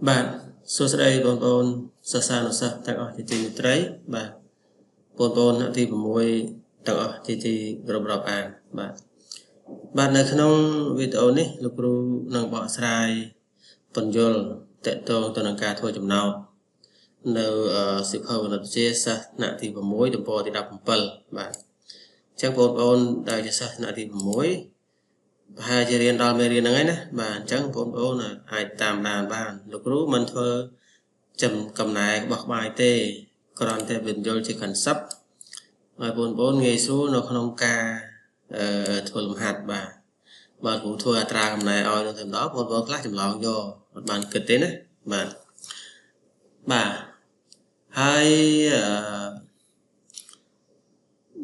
បាទសួស្តីបងប្អូនសិស្សានុសិស្សទាំងអស់ជាទីមេត្រីបាទបងប្អូនអ្នកទី6ទាំងអស់ជាទីគោរពរាប់អានបាទនៅក្នុងវីដេអូនេះលោកគ្រូនឹងបកស្រាយពន្យល់តកតងទៅនឹងការធ្វើចំណោទនៅសៀវភៅគណិតវិទ្យាសាស្ត្រថ្នាក់ទី6ទំព័រទី17បាទអញ្ចឹងបងប្អូនដែលជាសិស្សថ្នាក់ទី6ប្រហែលជារៀនដល់មេរៀនហ្នឹងហើយណាបាទអញ្ចឹងបងប្អូនអាចតាមដានបានលោកគ្រូមិនធ្វើកំណែក្បោះក្បាយទេគ្រាន់តែបញ្យល់ជា concept ឲ្យបងប្អូនងាយស្រួលនៅក្នុងការធ្វើលំហាត់បាទគ្រូធ្វើអត្រាកំណែឲ្យនៅតែម្ដងបងប្អូនខ្លះចម្លងយកអត់បានគិតទេណាបាទហើយ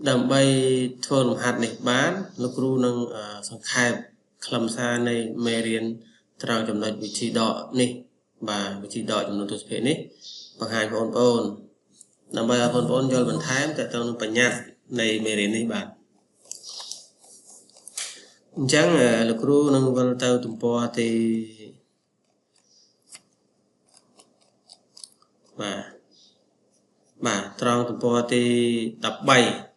ដើម្បីធ្វើលំហាត់នេះបានលោកគ្រូនឹងសង្ខេបខ្លឹមសារនៃមេរៀនត្រង់ចំណុចវិធីដកនេះបាទវិធីដកចំនួនទស្សភាគនេះបង្ហាញបងប្អូនដើម្បីឲ្យបងប្អូនយល់បន្ថែមទាក់ទងនឹងបញ្ញត្តិនៃមេរៀននេះបាទអញ្ចឹងលោកគ្រូនឹងវិលទៅទំព័រទីបាទត្រង់ទំព័រទី13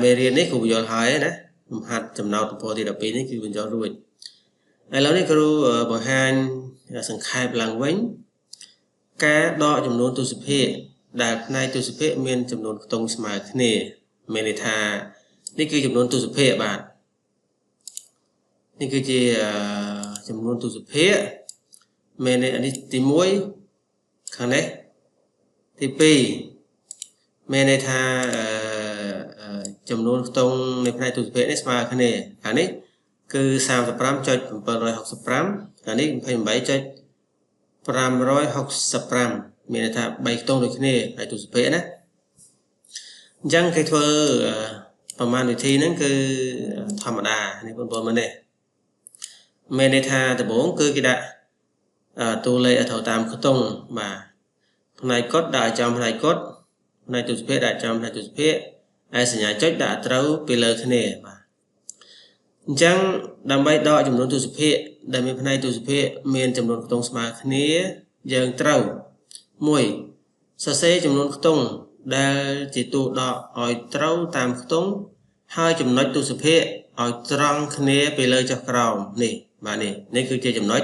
មេរៀននេះគ្រូបញ្យល់ហើយណាលំហាត់ចំណោទទំព័រទី12នេះគឺបញ្យល់រួចឥឡូវនេះគ្រូបង្ហាញសង្ខេបឡើងវិញការដកចំនួនទស្សភាគដែលផ្នែកទស្សភាគមានចំនួនខ្ទង់ស្មើគ្នាមានន័យថានេះគឺចំនួនទស្សភាគបាទនេះគឺជាចំនួនទស្សភាគមាននេះទី1ខាងនេះទី2មានន័យថាចំនួនខ្ទង់នៃផ្នែកទស្សភាគនេះស្មើគ្នាខាងនេះគឺ 35.765 ខាងនេះ 28.565 មានន័យថា3ខ្ទង់ដូចគ្នាផ្នែកទស្សភាគណាអញ្ចឹងគេធ្វើប្រមាណវិធីហ្នឹងគឺធម្មតានេះបងប្អូនមើលនេះមានន័យថាដំបូងគឺគេដាក់តួលេខឲ្យត្រូវតាមខ្ទង់បាទផ្នែកកុដដាក់ចំផ្នែកកុដផ្នែកទស្សភាគដាក់ចំផ្នែកទស្សភាគហើយសញ្ញាចុចដាក់ត្រូវពីលើគ្នាបាទអញ្ចឹងដើម្បីដកចំនួនទស្សភាគដែលមានផ្នែកទស្សភាគមានចំនួនខ្ទង់ស្មើគ្នាយើងត្រូវ1សរសេរចំនួនខ្ទង់ដែលជាតួដកឲ្យត្រូវតាមខ្ទង់ហើយចំណុចទស្សភាគឲ្យត្រង់គ្នាពីលើចុះក្រោមនេះបាទនេះគឺជាចំណុច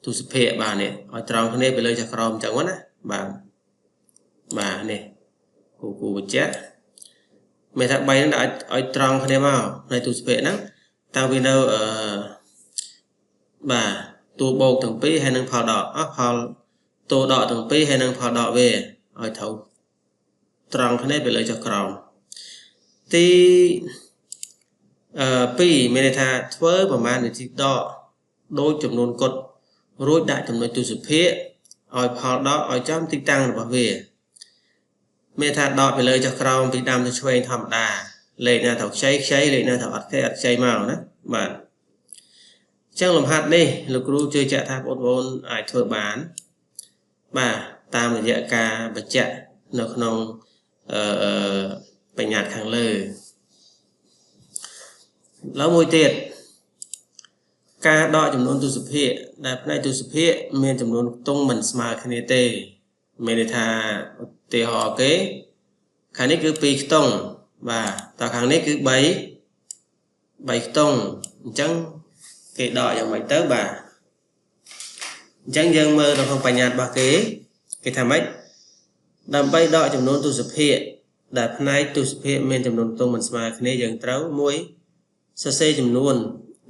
ទស្សភាគបាទនេះឲ្យត្រង់គ្នាពីលើចុះក្រោមអញ្ចឹងណាបាទនេះគូបញ្ជាក់មានថា3ហ្នឹងដាក់ឲ្យត្រង់គ្នាមកផ្នែកទស្សភាគហ្នឹងតាំងពីនៅបាទតួបូកទាំងពីរហើយនឹងផលដកផលតួដកទាំងពីរហើយនឹងផលដកវាឲ្យត្រូវត្រង់គ្នាពីលើចុះក្រោមទី2មានន័យថាធ្វើប្រមាណវិធីដកដូចចំនួនគុតរួចដាក់ចំណុចទស្សភាគឲ្យផលដកឲ្យចំទីតាំងរបស់វាមានថាដកពីលើចុះក្រោមពីដើមទៅឆ្វេងធម្មតាលេខណាត្រូវខ្ចីលេខណាត្រូវអត់ខ្ចីមកណាបាទអញ្ចឹងលំហាត់នេះលោកគ្រូជឿជាក់ថាបងប្អូនអាចធ្វើបានបាទតាមរយៈការបញ្ជាក់នៅក្នុងបញ្ញត្តិខាងលើแล้วមួយទៀតការដកចំនួនទស្សភាគដែលផ្នែកទស្សភាគមានចំនួនខ្ទង់មិនស្មើគ្នាទេមានន័យថាឧទាហរណ៍គេខាងនេះគឺ2ខ្ទង់បាទតើខាងនេះគឺ3ខ្ទង់អញ្ចឹងគេដកយ៉ាងម៉េចទៅបាទអញ្ចឹងយើងមើលនៅក្នុងបញ្ញត្តិរបស់គេថាម៉េចដើម្បីដកចំនួនទស្សភាគដែលផ្នែកទស្សភាគមានចំនួនខ្ទង់មិនស្មើគ្នាយើងត្រូវ1សរសេរចំនួន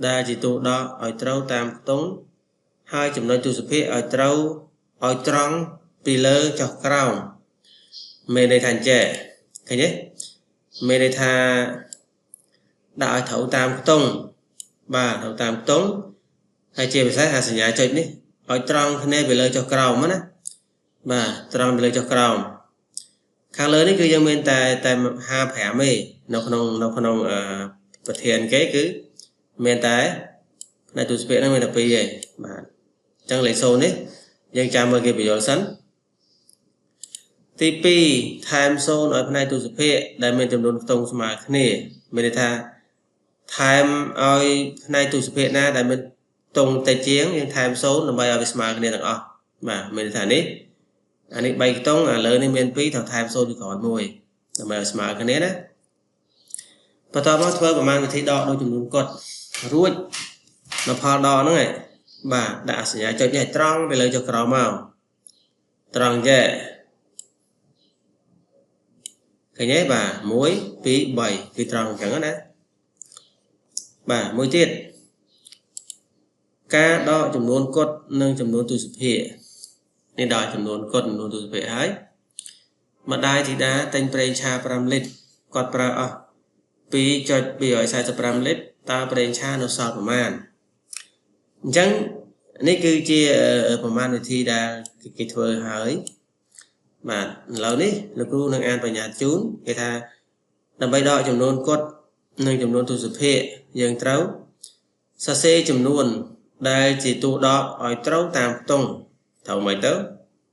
ដែលជាតួដកឲ្យត្រូវតាមខ្ទង់ហើយចំណុចទស្សភាគឲ្យត្រូវឲ្យត្រង់ពីលើចុះក្រោមមានន័យថាអញ្ចេះឃើញទេមានន័យថាដាក់ឲ្យត្រូវតាមខ្ទង់បាទត្រូវតាមខ្ទង់ហើយជាពិសេសអាសញ្ញាចុចនេះឲ្យត្រង់គ្នាពីលើចុះក្រោមណាបាទត្រង់ពីលើចុះក្រោមខាងលើនេះគឺយើងមានតែ55ទេនៅក្នុងប្រធានគេគឺមានតែផ្នែកទស្សភាគហ្នឹងមានតែ2ទេបាទអញ្ចឹងលេខ0នេះយើងចាំមើលគេបញ្យល់សិនទី2ថែម0ឲ្យផ្នែកទស្សភាគដែលមានចំនួនខ្ទង់ស្មើគ្នាមានន័យថាថែមឲ្យផ្នែកទស្សភាគណាដែលមាន tung tay chiến nhưng tham số là bây giờ smart cái này là mà mình thả nít anh ấy bay tung lớn nên miền pi thằng tham số đi khỏi mùi là bây giờ smart cái này đó và tao bắt thưa của man thì đo đôi chừng luôn cột ruột nó phò đo nó này bà đã sẽ cho nhảy trăng về lời cho cỏ màu trăng dễ cái nhé bà muối phí 7 vì trăng chẳng đấy bà muối tiết ca đo chùm luôn cột nâng chùm luôn từ sụp hệ nên đòi chùm luôn cột luôn từ sụp hệ ấy mà đai thì đã tên prey cha pram lít cột pra phí cho bị ở sai pram lít ta prey cha nó sọt của man chẳng này cứ chia ở man thì đã cái thưa hỏi mà lâu ní là cô nâng an vào nhà chún cái tha làm bay đo chùm luôn cột nâng chùm luôn từ sụp hệ dần trấu sa xe chùm luôn đây chỉ tụ đó ở trâu tam tung thầu mày tớ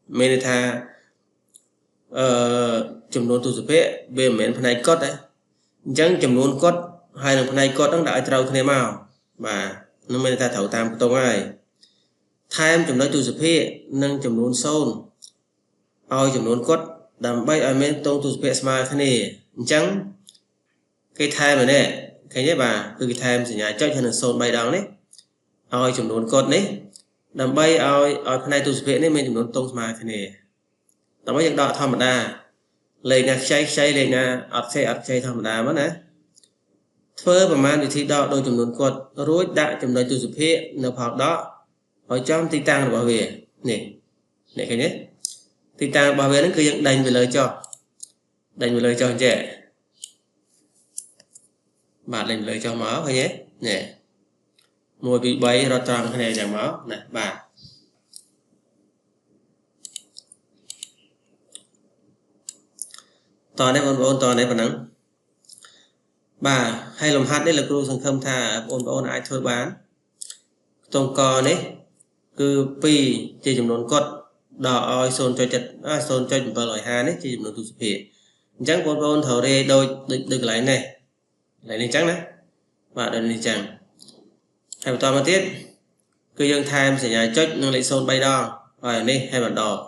mình tha chùm luôn tụ sụp hệ về miền phần này cốt đấy chẳng chùm luôn cốt hai lần phần này cốt đang đợi trâu khné màu và nó mình ta thầu tam tung ai tham chùm nói tụ sụp hệ nâng chùm luôn sôn oi chùm luôn cốt đầm bay ở miền tung tụ sụp hệ smart khné chẳng cái tham này nè cái nhé bà cứ cái tham thì nhà cho nên sôn bay down đấy oi chùm luôn cốt đấy đầm bay oi phần này tụ sụp hệ này mình chùm luôn tung smart khné tao mới đọ thầm đa lấy nè xây lấy nè ập xây thầm đa mất nè phơiประมาณthì đọ đôi chùm luôn cốt rối đã chùm đôi tụ sụp hệ nộp học đó ở trong tí tăng bảo vệ nè nè cái nhé tí tăng bảo vệ nó cứ dựng đành về lời cho trẻ bạn đành lời cho máu thôi nhé nè mùi bị bấy rồi tròn cái này là máu nè bàตอนนี้โอนตอนไหนปะนังบ่าให้ลมพัดได้ละครูสังคมท่าโอนไอเธอบ้านตรงกอนี้คือปีจีจำนวนกดดอกออยโซนใจจัดโซนใจจุดเปล่อยหานี้จีจำนวนตุสเปียจังโอนเท่าเรโดยดึกไหลnàyจังนะบ่าเดินนี่จังให้ต่อมาติดคือยังไทม์สัญญาจดนั่งเลยโซนใบดองอันนี้ให้บัดดอก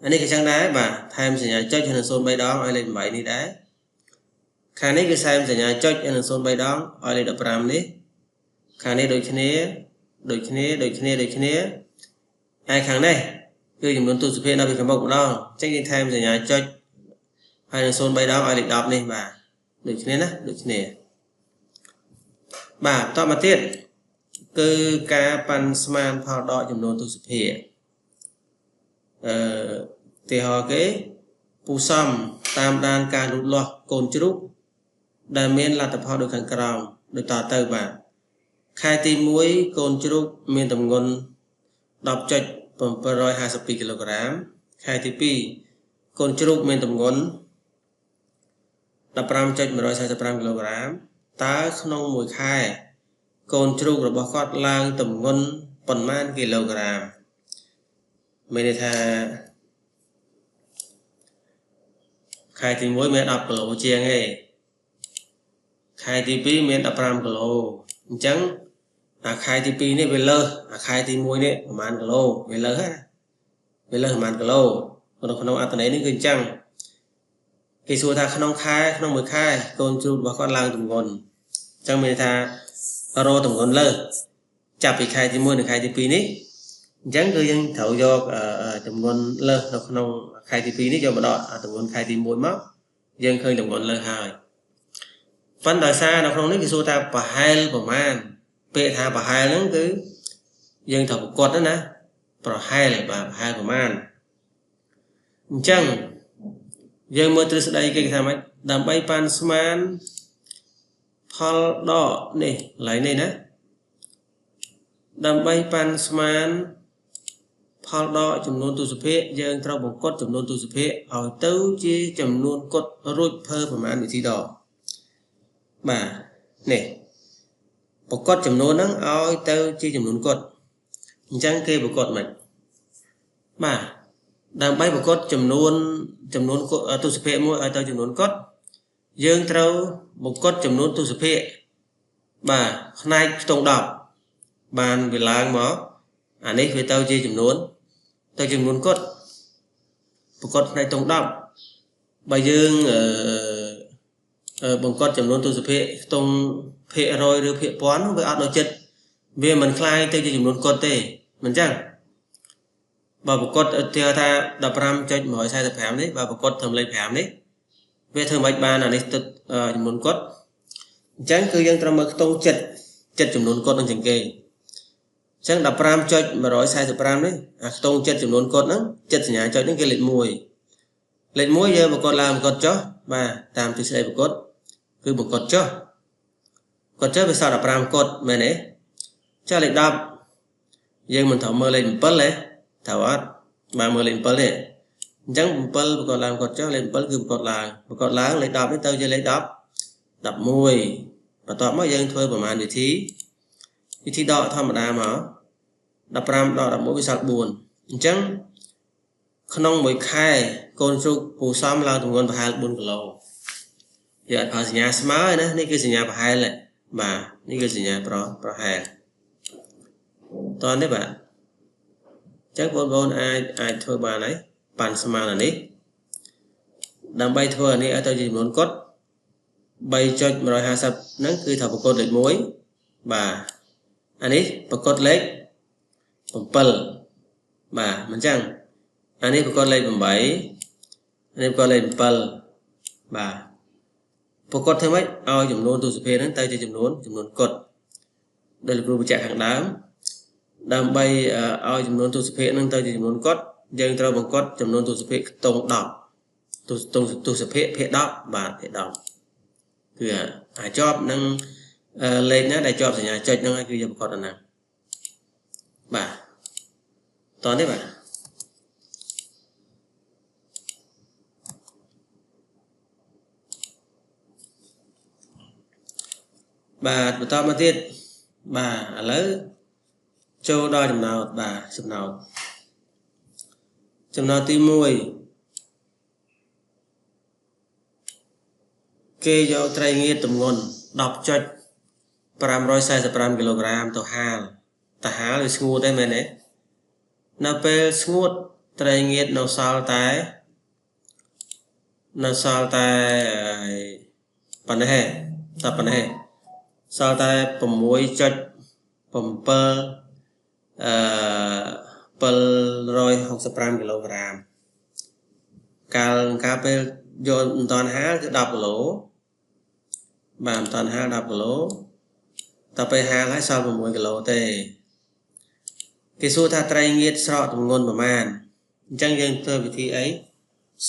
อันนี้คือช่างได้บ่าไทม์สัญญาจดcho nênโซนใบดองอะไรใบนี้ได้คราวนี้คือไทม์สัญญาจดcho nênโซนใบดองอะไรดับรามนี้คราวนี้โดยคะแนนไอ้ครั้งนี้คือจำนวนตัวสุดเพียรเราเป็นคำบอกดองจังยังไทม์สัญญาจดให้โซนใบดองอะไรดับนี่บ่าโดยคะแนนนะโดยคะแนนบ่าต่อมาติดคือการปันสมานพอดอจำนวนตัวสุดเพียรthì họ cái phù sầm tam đan ca lụt lọt cồn chúc đại miền là tập họ được khẩn cầu được tỏ tờ bản khai tim muối cồn chúc miền tầm ngôn đọc chạch phẩm per roi 22 kg khai tim pi cồn chúc miền tầm ngôn đập ram chạch 145 kg ta không mùi khai cồn chúc rồi bỏ cọt lang tầm ngôn phần man kg mình thà khai thì mỗi mét đập lỗ chiang ấy khai thì pi mét đập ram lỗ trắng khai thì pi này về lơ khai thì mỗi này man lỗ về lơ hết man lỗ còn không ăn từ đấy đến gần trăng cái số thà không khai không mới khai con chú và con lang tùng gòn trăng mình thà aro tùng gòn lơ chạp thì khai thì mỗi này khai thì pi này chẳng cứ dân thầu do tùng gòn lơ nó không khai thì pi này cho mà đọt tùng gòn khai thì mỗi mất dân khơi tùng gòn lơ hài phân đời xa nó không nói cái số ta bà hai bà man bệ thà bà hai nó cứ dân thầu cột đó nè bà hai là bà man chẳng dân mơ từ đây cái thằng ấy đầm bay pan sman phol đỏ này lấy này nè đầm bay pan sman phol đỏ chấm nôn tu sụp dân trao bằng cốt chấm nôn tu sụp ở tấu chi chấm nôn cốt rồi phơ và man bị thi đỏ bà này bằng cốt chấm nôn nó ở tấu chi chấm nôn cốt chẳng kê bằng cốt mình bà đầm bay bằng cốt chấm nôn tu sụp mua ở tấu chấm nôn cốt dân trao bằng cốt chấm nôn tu sụp bà này tông đọc bàn về làng mà anh ấy về tao chơi chấm nón cốt này tông đậm bây giờ bằng cốt chấm nón tu sụp hệ tông hệ rồi được hệ quán với art nội chất về mình khai tao chơi chấm nón cốt thế mình chẳng và một cốt theo ta đập ram cho mọi sai tập hàm đấy và một cốt thầm lên hàm đấy về thơ mạch ban là đấy chấm nón cốt chẳng cứ dân trong một tông chất chấm nón cốt đang chỉnh kề chẳng đập ram cho mà rồi sai tập ram đấy tông chất chấm nón cốt đó chất nhà cho những cái lệnh muối giờ một con làm cột chó và tam từ đây một cột cứ một cột chó về sau đập ram cột mày đấy cho lệnh đập giờ mình thảo mơ lệnh bớt lấy thảo át mà mơ lệnh bớt này chẳng bớt một con làm cột chó lệnh bớt cứ một cột lá lệnh đập đến tao cho lệnh đập môi và tọa mấy dân thôiประมาณวิธีดอกธรรมดาmà đập ram đập mỗi sau buồn chẳng không mỗi khai con số phù xóm lao tụi con phải 4 kg giờ ở nhà smart nữa này cái nhà phải lại mà này cái nhà pro hai toàn đấy bạn chắc con ai thôi bà đấy bàn smart là đấy đang bay thôi này ở tao chỉ muốn cốt bay cho rồi 50 nó cứ thảo con lệch muối và anh ấy cốt lệch pal mà mình chẳng anh ấy con lên 7 anh ấy con lên 7 và con thêm mấy ao chấm nón tu sụp hệ tay cho chấm nón cột đây là group chạy hàng đám bay ao chấm nón tu sụp hệ tay cho chấm nón cột dân trao bằng cột chấm nón tu sụp hệ tông đỏ tu sụp hệ đỏ và hệ đỏคือjob នឹងលេខណាដែលជាប់សញ្ញាចុចហ្នឹងគឺយកប្រកបណាបាទតោះនេះបាទបាទបន្តមកទៀតបាទឥឡូវចូលដល់ចំណោទបាទចំណោទទី1គេយកត្រីងៀតទម្ងន់ 10.545 kg ទៅហាលទៅហាលវាស្ងួតដែរមែនទេនៅពេលស្ងួតត្រីងៀតនៅសល់តែប៉ុណ្ណេះសល់តែ 6.765 kg កាលពេលយកមិនតាន់ហាលគឺ 10 kg បាទមិនតាន់ហាល 10 kg តទៅពេលហាលហើយសល់ 6 kg ទេគេសួរថាត្រីងៀតស្រកទម្ងន់ប្រមាណអញ្ចឹងយើងធ្វើវិធីអី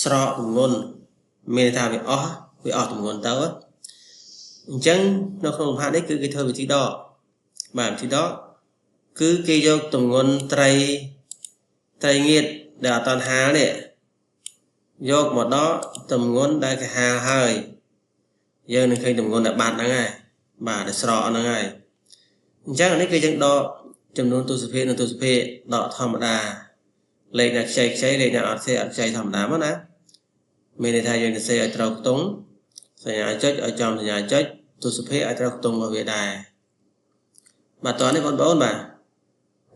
ស្រកទម្ងន់មានថាវាអស់ទម្ងន់ទៅអញ្ចឹងនៅក្នុងលំហាត់នេះគឺគេធ្វើវិធីដកបាទវិធីដកគឺគេយកទម្ងន់ត្រីងៀតដែលអត់តាន់ហាលនេះយកមកដកទម្ងន់ដែលគេហាលហើយយើងនឹងឃើញទម្ងន់ដែលបាត់ហ្នឹងហើយបាទដែលស្រកហ្នឹងហើយអញ្ចឹងនេះគឺយើងដកចំនួនទូសភានិងទូសភាដកធម្មតាលេខណាខ្ចីលេខណាអត់ខ្ចីធម្មតាមកណាមានន័យថាយើងសរសេរឲ្យត្រូវខ្ទង់សញ្ញាចុចឲ្យចំសញ្ញាចុចទូសភាឲ្យត្រូវខ្ទង់របស់វាដែរបាទតោះនេះបងប្អូនបាទ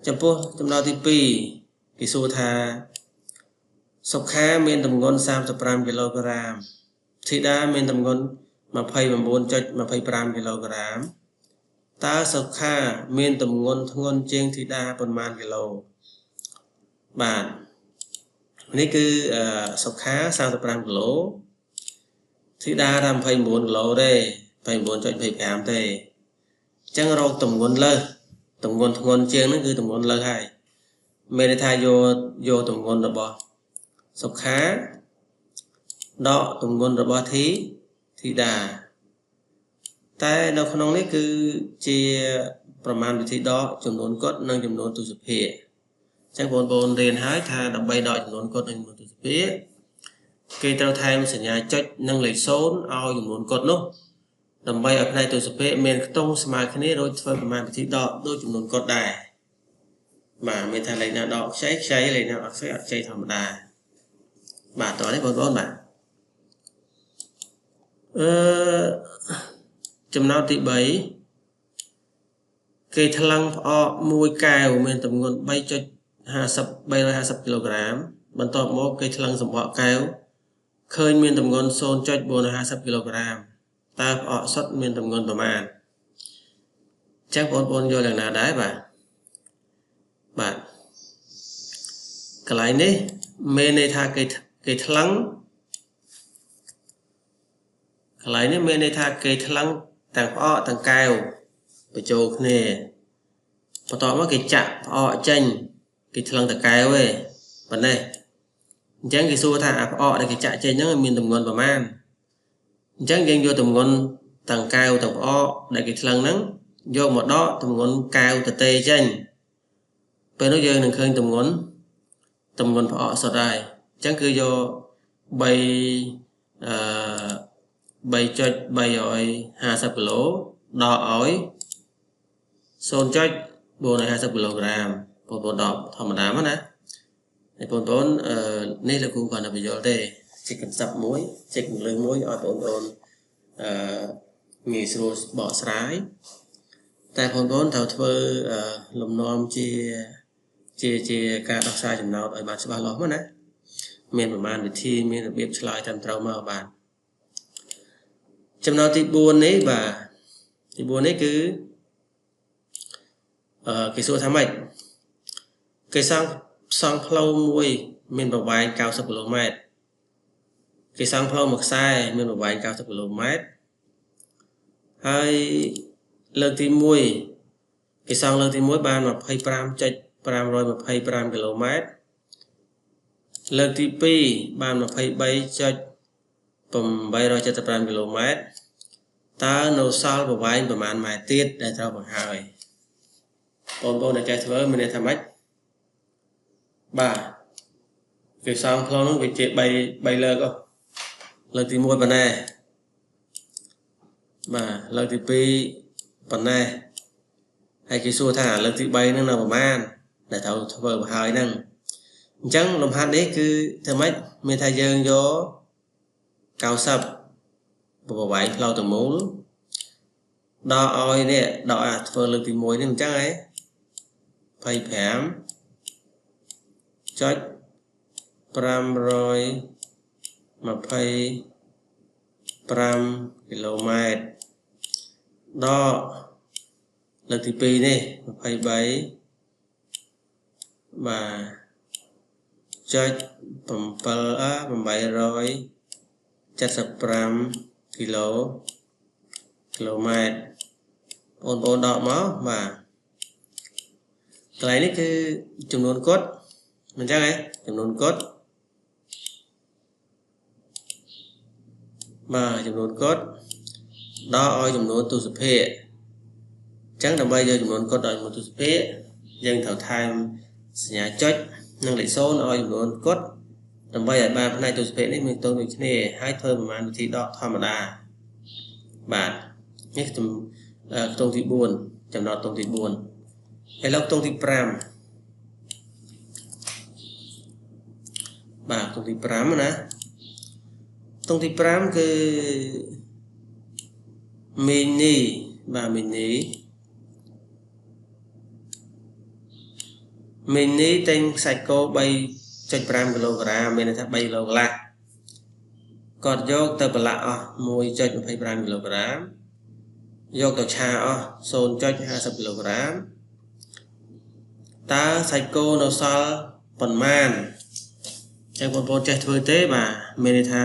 ចំពោះចំណោទទី2គេសួរថាសុខាមានទម្ងន់ 35 kg ធីតាមានទម្ងន់ 29.25 kg តើសុខាមានទម្ងន់ធ្ងន់ជាងធីតាប៉ុន្មានគីឡូបាទនេះគឺសុខា 35 គីឡូធីតាថា 29 គីឡូទេ 29.25 ទេអញ្ចឹងរកទម្ងន់លើសទម្ងន់ធ្ងន់ជាងហ្នឹងគឺទម្ងន់លើសហើយមានន័យថាយកទម្ងន់របស់សុខាដកទម្ងន់របស់ធីតាតែនៅក្នុងនេះគឺជាប្រមាណវិធីដកចំនួនកុដនិងចំនួនទូសភាអញ្ចឹងបងប្អូនរៀនហើយថាដើម្បីដកចំនួនកុដនិងចំនួនទូសភាគេត្រូវថែមសញ្ញាចុចនិងលេខ0ឲ្យចំនួនកុដនោះដើម្បីឲ្យផ្នែកទូសភាមានខ្ទង់ស្មើគ្នារួចធ្វើប្រមាណវិធីដកដូចចំនួនកុដដែរបាទមានថាលេខណាដកខ្ចីលេខណាអត់ខ្ចីធម្មតាបាទតោះនេះបងប្អូនបាទចំណោទទី3 គេថ្លឹងផ្អកមួយកែវមានទម្ងន់ 3.50 គីឡូក្រាមបន្ទាប់មកគេថ្លឹងសម្បកកែវឃើញមានទម្ងន់ 0.450 គីឡូក្រាមតើផ្អកសុទ្ធមានទម្ងន់ប្រមាណអញ្ចឹងបងប្អូនយល់យ៉ាងណាដែរបាទកន្លែងនេះមានន័យថាគេថ្លឹងកន្លែងនេះមានន័យថាគេថ្លឹងទាំងផ្អកទាំងកែវបញ្ចូលគ្នាបន្ទាប់មកគេចាក់ផ្អកចេញគេថ្លឹងតកែវឯងប៉ុណ្ណេះអញ្ចឹងគេសួរថាអាផ្អកដែលគេចាក់ចេញហ្នឹងមានទម្ងន់ប្រមាណអញ្ចឹងយើងយកទម្ងន់ទាំងកែវទាំងផ្អកដែលគេថ្លឹងហ្នឹងយកមកដកទម្ងន់កែវទទេចេញពេលនោះយើងនឹងឃើញទម្ងន់ផ្អកសុទ្ធហើយអញ្ចឹងគឺយក3.350 គីឡូដកឲ្យ 0.450 គីឡូក្រាមបងប្អូនដកធម្មតាមកណាហើយបងប្អូននេះលោកគ្រូគាត់ទៅបញ្យល់ទេជាកន្សឹបមួយជាកន្លឹងមួយឲ្យបងប្អូនងាយស្រួលបកស្រាយតែបងប្អូនត្រូវធ្វើលំនាំជាការដោះស្រាយចំណោទឲ្យបានច្បាស់លាស់មកណាមានប្រមាណវិធីមានរបៀបឆ្លើយត្រឹមត្រូវមកបាទចំណោទទី4នេះបាទទី4នេះគឺគេសួរថាម៉េចគេសង់ផ្លូវមួយមានប្រវែង90 គីឡូម៉ែត្រគេសង់ផ្លូវមួយខ្សែមានប្រវែង90 គីឡូម៉ែត្រហើយលើកទី1គេសង់លើកទី1បាន 25.525 គីឡូម៉ែត្រលើកទី2បាន 23.875 គីឡូម៉ែត្រតើនៅសល់ប្រវែងប្រមាណម៉ែត្រទៀតដែលត្រូវបង្ហើយបងប្អូនដែលចេះធ្វើមានន័យថាម៉េចបាទគេសង់ផ្លូវនោះវាជា3លើកលើកទី1ប៉ុណ្ណេះបាទលើកទី2ប៉ុណ្ណេះហើយគេសួរថាលើកទី3ហ្នឹងនៅប្រមាណដែលត្រូវធ្វើបង្ហើយហ្នឹងអញ្ចឹងលំហាត់នេះគឺធ្វើម៉េចមានថាយើងយក90ប្រវែងផ្លូវទាំងមូលដល់ឲ្យនេះដល់អាធ្វើលើកទី1នេះអញ្ចឹងហ៎ 25.525 គីឡូម៉ែត្រដល់លើកទី2នេះ 23 បាទ875 គីឡូម៉ែត្របងប្អូនដកមកបាទកន្លែងនេះគឺចំនួនគត់មិនចឹងទេចំនួនគត់បាទចំនួនគត់ដកឲ្យចំនួនទស្សភាគអញ្ចឹងដើម្បីយកចំនួនគត់ដល់ចំនួនទស្សភាគយើងត្រូវថែមសញ្ញាចុចនិងលេខ0ឲ្យចំនួនគត់ដើម្បីឲ្យបានផ្នែកទស្សភាគនេះមានតួដូចគ្នាហើយធ្វើប្រមាណវិធីដកធម្មតាបាទនេះខ្ទង់ទី4ចំណោទខ្ទង់ទី4ហើយឡូវខ្ទង់ទី5បាទខ្ទង់ទី5ណាខ្ទង់ទី5គឺមីនីបាទមីនីតែងខ្សាច់គោ 3.5 គីឡូក្រាមមានន័យថា3គីឡូកន្លះគាត់យកទៅប្រឡាក់អស់ 1.25 គីឡូក្រាមយកទៅឆាអស់ 0.50 គីឡូក្រាមតើសាច់គោនៅសល់ប៉ុន្មានចឹងបងប្អូនចេះធ្វើទេបាទមានន័យថា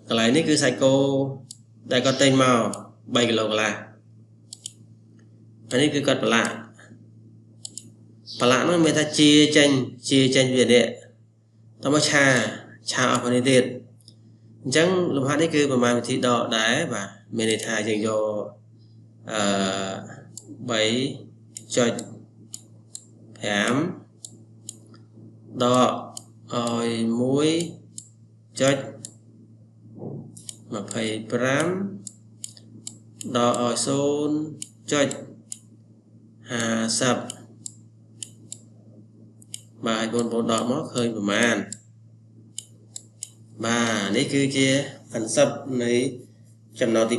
កន្លែងនេះគឺសាច់គោដែលគាត់ទិញមក 3 គីឡូកន្លះអានេះគឺគាត់ប្រឡាក់នោះមានថាជាចេញវានេះតើមកឆាអស់គ្នាទៀតអញ្ចឹងលំហាត់នេះគឺប្រមាណវិធីដកដែរបាទមានន័យថាយើងយក3.5 ដកឲ្យ 1.25 ដកឲ្យ 0.50 បាទបងប្អូនដកមកឃើញប្រមាណបាទនេះគឺជាកន្សឹបនៃចំណោទទី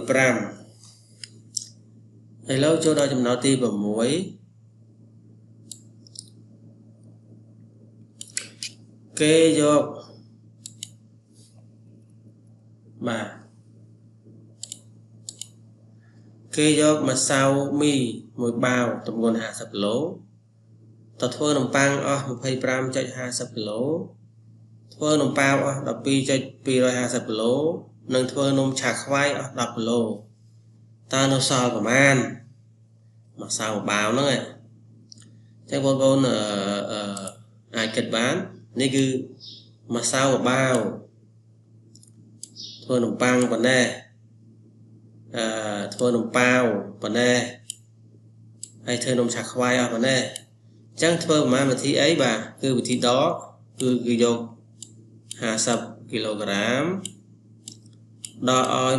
5 ឥឡូវចូលដល់ចំណុចទី6គេយកបាទគេយកម្សៅមីមួយបាវទម្ងន់50គីឡូទៅធ្វើនំប៉័ងអស់ 25.50 គីឡូធ្វើនំប៉ាវអស់ 12.250 គីឡូនិងធ្វើនំឆាខ្វៃអស់ 10 គីឡូតើនៅសល់ប្រមាណម្សៅបាវហ្នឹងចឹងបងប្អូនអាចគិតបាននេះគឺម្សៅបាវធ្វើនំប៉័ងប៉ុណ្ណេះធ្វើនំប៉ាវប៉ុណ្ណេះហើយធ្វើនំឆាខ្វៃអស់ប៉ុណ្ណេះចឹងធ្វើប្រមាណវិធីអីបាទគឺវិធីដកគឺយក50 គីឡូក្រាមដកឲ្យ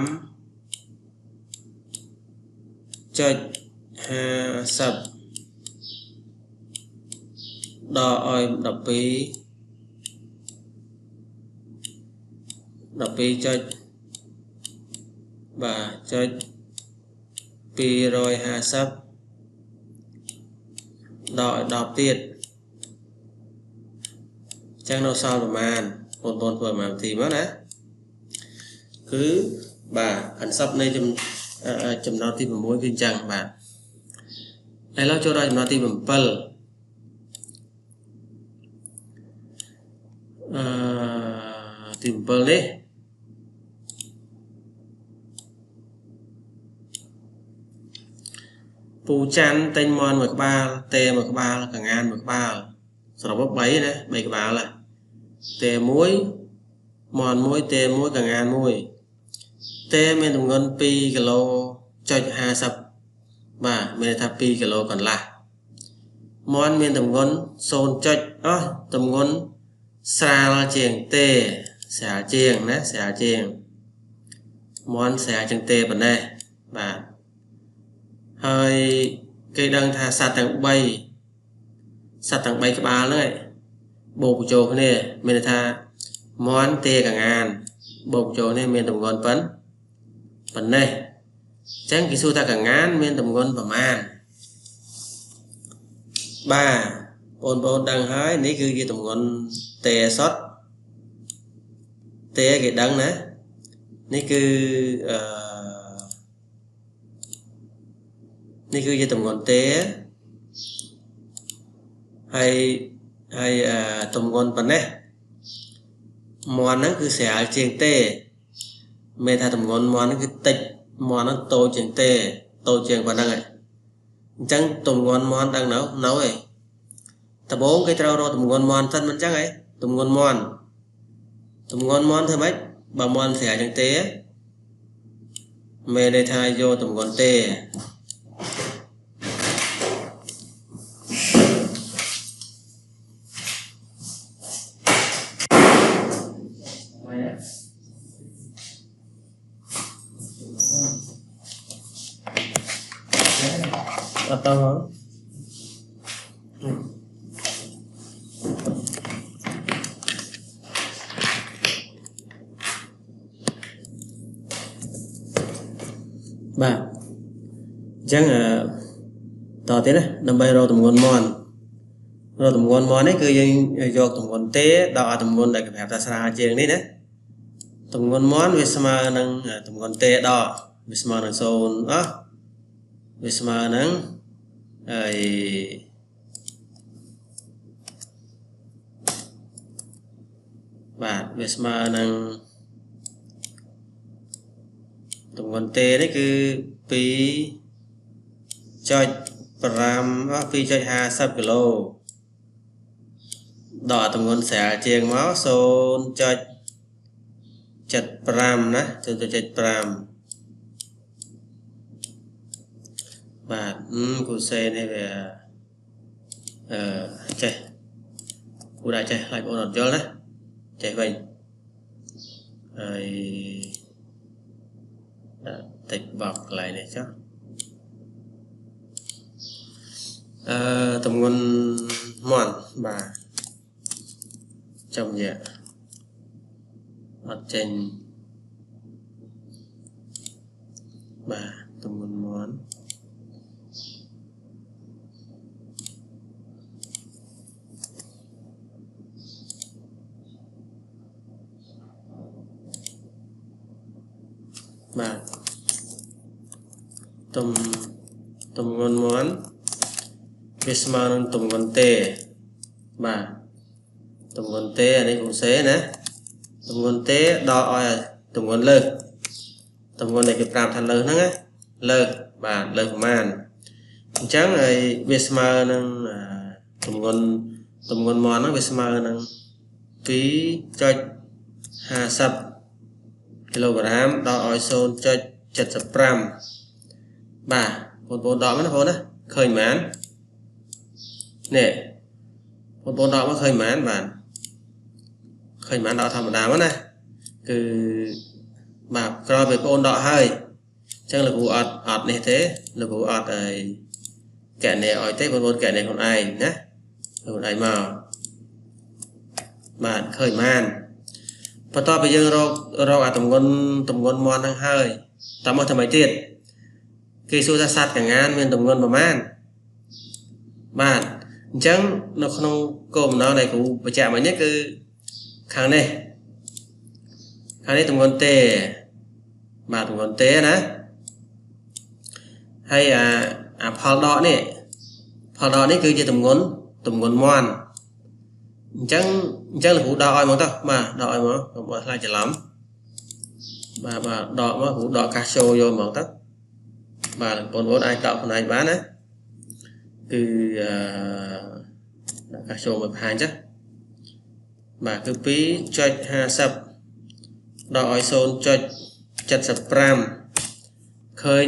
25.50 ដកឲ្យ 12 បាទចុច 250 ដកឲ្យ 10 ទៀតចឹងនៅសល់ប្រមាណបងប្អូនធ្វើប្រមាណវិធីមកណាគឺបាទអានសពនៃចំណុចទី6គឺអញ្ចឹងបាទឥឡូវចូលដល់ចំណុចទី7ទី7នេះពូច័ន្ទទិញមន់មួយក្បាលតេមួយក្បាលកងានមួយក្បាលសរុប3ណា3ក្បាលតេ1មន់1តេ1កងាន1តេមានទម្ងន់ 2 គីឡូចុច 50 បាទមានន័យថា 2 គីឡូកន្លះមន់មានទម្ងន់ 0 ចុចទម្ងន់ស្រាលជាងតេស្រាលជាងណាស្រាលជាងមន់ស្រាលជាងតេប៉ុណ្ណេះបាទហើយគេដឹងថាសត្វទាំង3ក្បាលហ្នឹងបូកបញ្ចូលគ្នាមានន័យថាមន់តេកងានបូកបញ្ចូលនេះមានទម្ងន់ប៉ុណ្ណេះអញ្ចឹងគេសួរថាកងានមានទម្ងន់ប្រមាណបាទបងប្អូនដឹងហើយនេះគឺជាទម្ងន់តេសុទ្ធតេគេដឹងណានេះគឺជាទម្ងន់តេហើយទម្ងន់ប៉ុណ្ណេះមន់ហ្នឹងគឺស្រាលជាងតេមានថាទម្ងន់មន់ហ្នឹងគឺតិចមន់ហ្នឹងតូចជាងតេតូចជាងប៉ុណ្ណឹងអញ្ចឹងទម្ងន់មន់ដឹងនៅឯដំបូងគេត្រូវរកទម្ងន់មន់សិនមិនអញ្ចឹងទម្ងន់មន់ធ្វើម៉េចបើមន់ស្រាលជាងតេមានន័យថាយកទម្ងន់តេអត់តោះបាទអញ្ចឹងតទៀតណាដើម្បីរកទម្ងន់មន់នេះគឺយើងយកទម្ងន់តេដល់ទម្ងន់ដែលគេប្រាប់ថាស្រាលជាងនេះណាទម្ងន់មន់វាស្មើនឹងទម្ងន់តេដកវាស្មើនឹង0វាស្មើនឹងហើយបាទវាស្មើនឹងទម្ងន់តេនេះគឺ2.50 គីឡូដល់ទម្ងន់ស្រាលជាងមក0.75ណា0.75បាទគូសេនេះវាចេះគូដែរចេះហើយបងប្អូនអត់យល់ណាចេះវិញហើយតិចបោកកន្លែងនេះចុះទម្ងន់មន់បាទចំយ៉ាអត់ចេញបាទទ ទម្ងន់មាន់បាទទម្ងន់មាន់វាស្មើនឹងទម្ងន់ទេបាទទម្ងន់ទេអានេះគូសេណាទម្ងន់ទេដល់ឲ្យទម្ងន់លើសទម្ងន់ដែលគេប្រាប់ថាលើសហ្នឹងណាលើសបាទលើសប្រមាណអញ្ចឹងហើយវាស្មើនឹងទម្ងន់មាន់ហ្នឹងវាស្មើនឹង 2.50 គីឡូក្រាមដល់ឲ្យ 0.75 បាទបងប្អូនដកមកណាបងប្អូនណាឃើញមែននេះបងប្អូនដកមកឃើញមែនបាទឃើញមែនដកធម្មតាមកណាគឺបាទក្រោយពេលបងប្អូនដកហើយអញ្ចឹងលោកគ្រូអត់នេះទេលោកគ្រូអត់ឲ្យកណែឲ្យទេបងប្អូនកណែខ្លួនឯងណាខ្លួនឯងមកបាទឃើញមែនបន្ទាប់ពីយើងរកអាទម្ងន់មាន់ហ្នឹងហើយតមកថ្មីទៀតគេសួរថាសត្វកង្ងានមានទម្ងន់ប្រមាណបាទអញ្ចឹងនៅក្នុងគោលបំណងដែលគ្រូបញ្ជាក់មិញនេះគឺខាងនេះទម្ងន់ទេបាទទម្ងន់ទេណាហើយអាផលដកនេះគឺជាទម្ងន់មាន់អញ្ចឹងលោកគ្រូដកឲ្យមកទៅបាទដកឲ្យមកកុំឲ្យខ្លាចច្រឡំបាទដកមកគ្រូដកកាសចូលយកមកទៅបាទបងប្អូនអាចដកខ្លួនឯងបានណាគឺដាក់កាសចូលមកបង្ហាញចាបាទគឺ 2.50 ដល់ឲ្យ 0.75 ឃើញ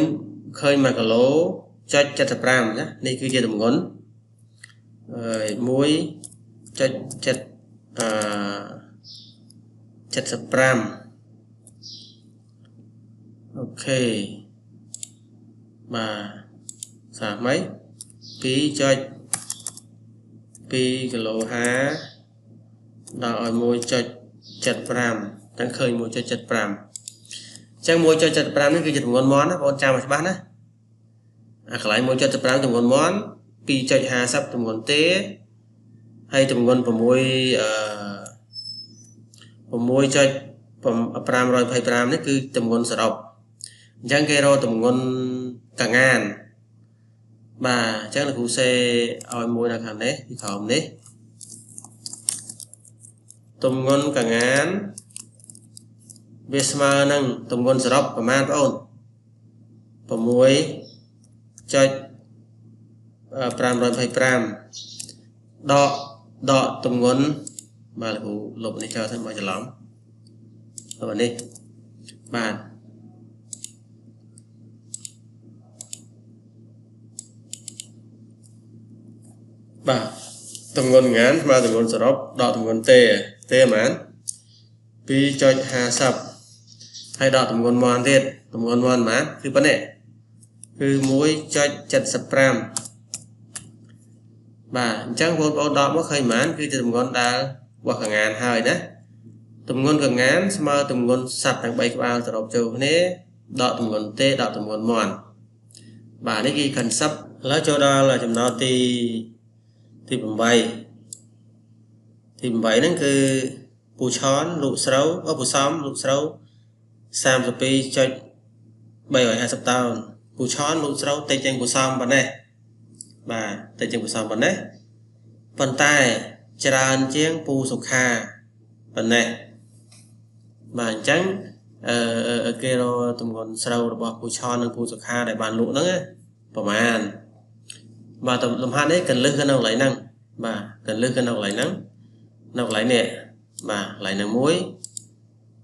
1 គីឡូ.75 ណានេះគឺជាទម្ងន់1.75 អូខេបាទសាមៃ 2.2 គីឡូ50ដល់ឲ្យ 1.75 ទាំងឃើញ 1.75 អញ្ចឹង 1.75 នេះគឺជាទម្ងន់មាន់ណាបងប្អូនចាំឲ្យច្បាស់ណាអាកន្លែង 1.75 ទម្ងន់មាន់ 2.50 ទម្ងន់ទេហើយទម្ងន់ 6.525 នេះគឺទម្ងន់សរុបអញ្ចឹងគេរកទម្ងន់កង្ងានបាទអញ្ចឹងលោកគ្រូសេឲ្យមួយនៅខាងនេះពីក្រោមនេះទម្ងន់កង្ងានវាស្មើនឹងទម្ងន់សរុបប្រមាណបងប្អូន 6.525 ដកទម្ងន់បាទលោកគ្រូលុបនេះចោលទៅមកច្រឡំលុបនេះបាទទម្ងន់ងានស្មើទម្ងន់សរុបដកទម្ងន់ទេហ្មង 2.50 ហើយដកទម្ងន់មាន់ទៀតទម្ងន់មាន់ហ្មងគឺប៉ុណ្ណេះគឺ 1.75 បាទអញ្ចឹងបងប្អូនដកមកឃើញហ្មងគឺជាទម្ងន់ដែលបោះកង្ងានហើយណាទម្ងន់កង្ងានស្មើទម្ងន់សត្វទាំង3ក្បាលសរុបចូលគ្នាដកទម្ងន់ទេដកទម្ងន់មាន់បាទនេះគឺ concept ឥឡូវចូលដល់ចំណុចទី 8ហ្នឹងគឺពូឆនលោកស្រូវពូសំលោកស្រូវ 32.350 តោនពូឆនលោកស្រូវតិចជាងពូសំប៉ុណ្ណេះបាទតិចជាងពូសំប៉ុណ្ណេះប៉ុន្តែច្រើនជាងពូសុខាប៉ុណ្ណេះបាទអញ្ចឹងគេរកទម្ងន់ស្រូវរបស់ពូឆននិងពូសុខាដែលបានលក់ហ្នឹងប្រហែលបាទលំហាត់នេះកន្លឹះនៅកន្លែងហ្នឹងបាទកន្លឹះនៅកន្លែងហ្នឹងនៅកន្លែងនេះបាទកន្លែងហ្នឹងមួយ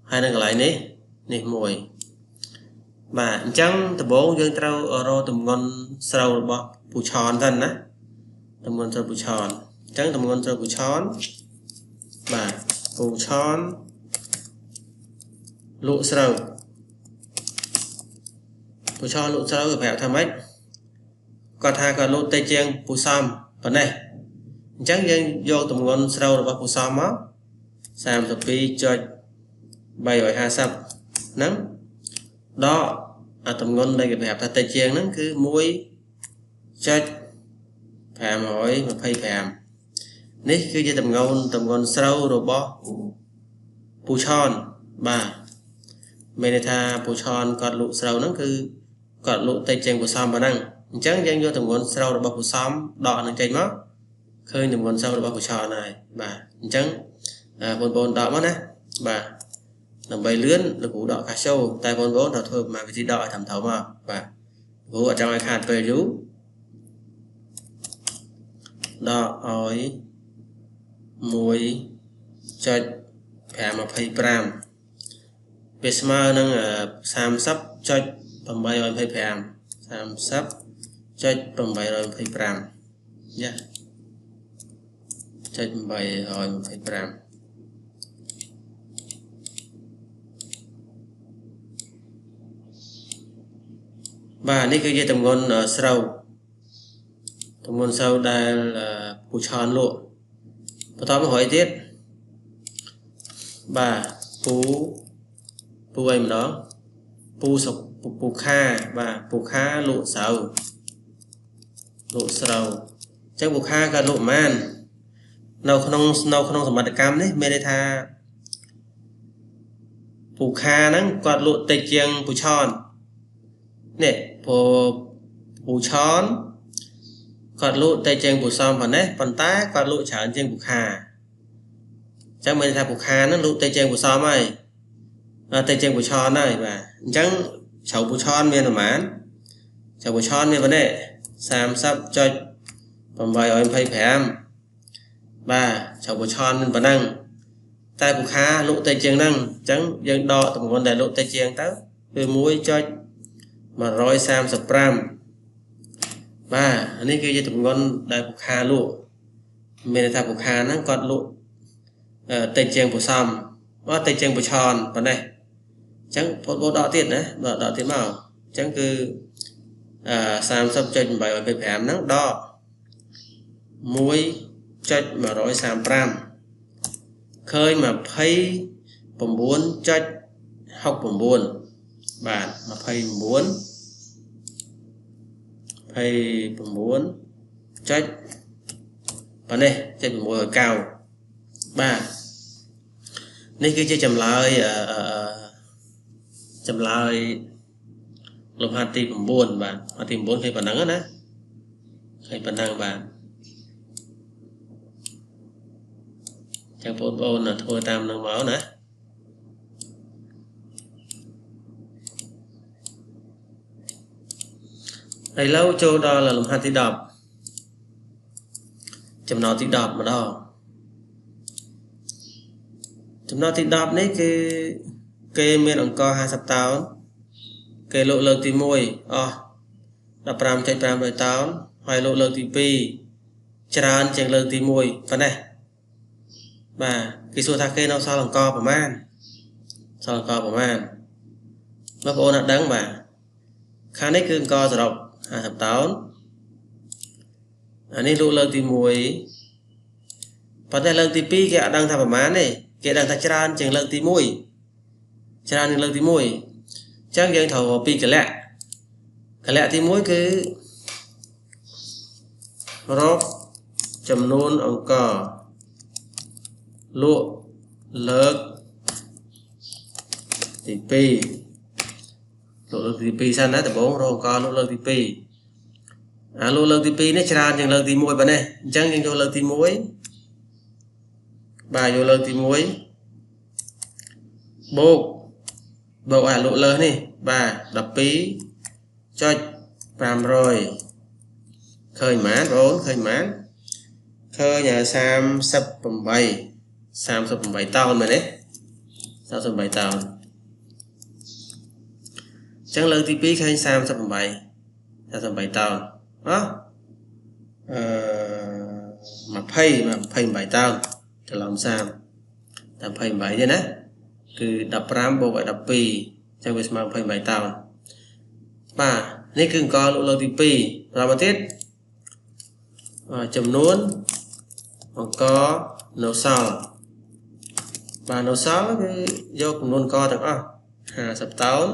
ហើយនៅកន្លែងនេះមួយបាទអញ្ចឹងដំបូងយើងត្រូវរកទម្ងន់ស្រូវរបស់ពូឆនសិនណាទម្ងន់ស្រូវពូឆនអញ្ចឹងទម្ងន់ស្រូវពូឆនបាទពូឆនលក់ស្រូវពូឆនលក់ស្រូវប្រាប់ថាម៉េចគាត់ថាគាត់លក់តិចជាងពូសំប៉ុណ្ណេះអញ្ចឹងយើងយកទម្ងន់ស្រូវរបស់ពូសំមក 32.350 ហ្នឹងដក tầm ngôn đây cái bài ta tay chiang nó cứ muối cho phàm hỏi mà phay phàm ní cứ cho tầm ngôn sâu rồi bỏ pu chon bà mình tha pu chon còn lụ sâu nó cứ còn lụ tay chiang của xóm bà năng chẳng chẳng vô tầm ngôn sâu rồi bỏ của xóm đọ nó chạy mất khơi tầm ngôn sâu rồi bỏ của tròn này bà chẳng bồn đọ mất nè bà làm bài lươn là cú đọ cá sâu tay bồn nó thôi mà cái gì đọ thầm thấu mà bà cú ở trong cái hạt về rú đọ ỏi muối cho phèm mà phay pram về smart năng sam sắp cho tầm bài rồi phay phèm sam sắp cho tầm bài rồi phay pram yeah cho tầm bài rồi phay pram vàនេះគឺជាទម្ងន់ស្រូវទម្ងន់ស្រូវដែលពូឆនលក់បន្តមកhỏiទៀតបាទពូអីម្ដងពូខាបាទពូខាលក់ស្រូវអញ្ចឹងពូខាក៏លក់ប៉ុន្មាននៅក្នុងសមត្ថកម្មនេះមានន័យថាពូខាហ្នឹងគាត់លក់តិចជាងពូឆននេះពូឆនគាត់លក់តែជាងពូសំប៉ុណ្ណេះប៉ុន្តែគាត់លក់ច្រើនជាងពូខាអញ្ចឹងមានថាពូខាហ្នឹងលក់តែជាងពូសំហើយតែជាងពូឆនហើយបាទអញ្ចឹងជ្រៅពូឆនមានប្រហែលជ្រៅពូឆនមានប៉ុណ្ណេះ 30.825 បាទជ្រៅពូឆនមានប៉ុណ្ណឹងតែពូខាលក់តែជាងហ្នឹងអញ្ចឹងយើងដកទម្ងន់ដែលលក់តែជាងទៅគឺ 1.135 បាទនេះគឺជាទម្ងន់ដែលពូខាលក់មានន័យថាពូខាហ្នឹងគាត់លក់តិចជាងពូសំតិចជាងពូឆនប៉ុណ្ណេះអញ្ចឹងបងដកទៀតណាដកទៀតមកអញ្ចឹងគឺ 30.825 ហ្នឹងដក 1.135 ឃើញ 29.69 បាទ 29 ចុចប៉ុណ្ណេះចុច 6 បាទនេះគឺជាចម្លើយលំហាត់ទី 9 បាទហាត់ទី 9 ឃើញប៉ុណ្ណឹងណាឃើញប៉ុណ្ណឹងបាទចឹងបងប្អូនធ្វើតាមនឹងមកណាឥឡូវចូលដល់លំហាត់ទី 10 ចំណុចទី 10 ម្ដងចំណុចទី 10 នេះគឺគេមានអង្គ50 តោនគេលក់លើកទី 1 អស់ 15.500 តោនហើយលក់លើកទី 2 ច្រើនជាងលើកទី 1 ប៉ុណ្ណេះបាទគេសួរថាគេនៅសល់អង្គប្រមាណបងប្អូនអត់ដឹងបាទខាងនេះគឺអង្គសរុប 50 តោនអានេះលក់លើកទី 1 ប៉ុន្តែលើកទី 2 គេអត់ដឹងថាប្រមាណទេគេដឹងថាច្រើនជាងលើកទី 1 ច្រើនជាងលើកទី 1 អញ្ចឹងយើងត្រូវពីកលៈទី 1 គឺរកចំនួនអង្គលក់លើកទី 2 លក់លើកទី 2 សិនណាដំបូងរកអង្គលក់លើកទី 2 លក់លើកទី 2 នេះច្រើនជាងលើកទី 1 ប៉ុណ្ណេះអញ្ចឹងយើងយកលើកទី 1 បាទយកលើកទី 1 បូកអាលក់លើសនេះបាទ 12.500 ឃើញប៉ុន្មានបងឃើញប៉ុន្មានឃើញ 38 តោនមែនទេ38 តោនអញ្ចឹងលើកទី 2 ឃើញ 38 តោន20 28 តោនច្រឡំ30តែ28ទេណាគឺ 15 បូកឲ្យ 12 អញ្ចឹងវាស្មើ 28 តោនបាទនេះគឺអង្គលក់លើកទី 2 បន្តមកទៀតចំនួនអង្គនៅសល់បាទនៅសល់គឺយកចំនួនអង្គទាំងអស់ 50 តោន